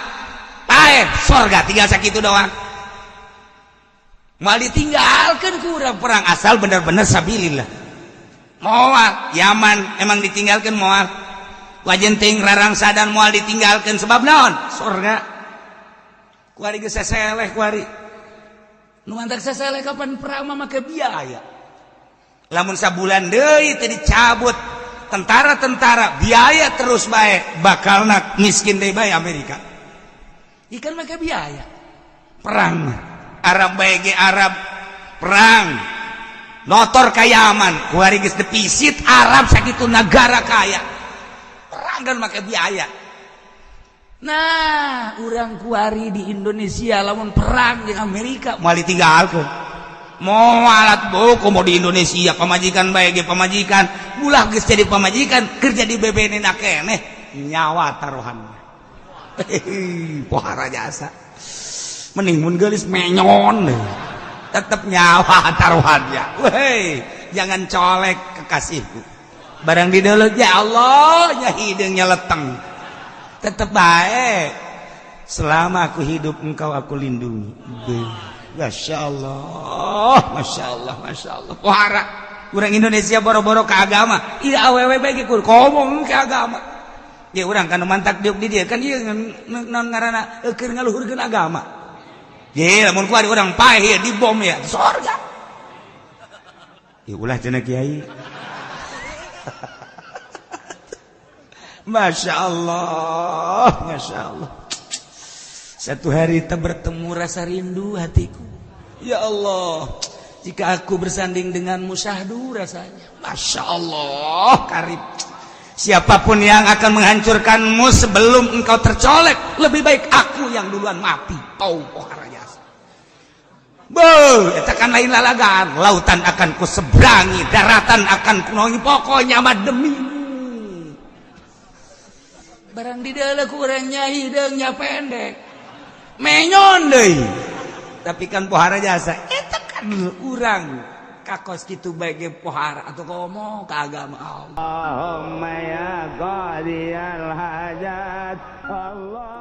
paeh sorga tinggal sakitu doang moal ditinggalkeun ku urang perang asal bener-bener sabilillah moal Yaman emang ditinggalkeun moal wajen teuing rarangsa dan moal ditinggalkeun sebab naon sorga kuari geus saseleh kuari nu mantak saseleh kapan perang mah make biaya lamun sabulan deui teh dicabut tentara-tentara biaya terus bae bakalna miskin deui bae Amerika ikan make biaya perang Arab bae ge Arab perang notor ka Yaman kuari geus depisit Arab sakitu negara kaya perang kan make biaya Nah urang kuari di Indonesia lamun perang di Amerika mau ditinggalkeun mau alat boko mau di Indonesia pamajikan baik pamajikan ulah geus jadi pamajikan kerja di BBN keneh nyawa taruhannya pohara jasa mending mun geulis menyon tetep nyawa taruhannya weh jangan colek kekasihku barang di deuleut ya Allah nya hideungnya leteng tetep baik selama aku hidup engkau aku lindungi. Masya Allah, Masya Allah, Masya Allah. Pohara, orang Indonesia boro-boro ke agama. Iya awewe baik ikut ngomong ke agama. Ya orang kan mantak diuk di dia kan iya non ngarana keur ngaluhurkeun agama. Ya lamun kuari orang paeh ya dibom ya di surga. Ya ulah cenah kiai. Masya Allah, Masya Allah. Satu hari kita bertemu rasa rindu hatiku. Ya Allah, jika aku bersanding denganmu syahdu rasanya. Masya Allah, karib. Siapapun yang akan menghancurkanmu sebelum engkau tercolek, lebih baik aku yang duluan mati. Tau pohara jasa. Itu kan lain lalagan. Lautan akan ku seberangi, daratan akan ku naungi. Pokoknya mah demimu. Barang di dalam kurangnya hidungnya pendek menyon deh tapi kan pohara jasa itu kan urang kakos gitu bagi pohara atau komo ke agama Allah Allahumma ya qadiyal hajat Allah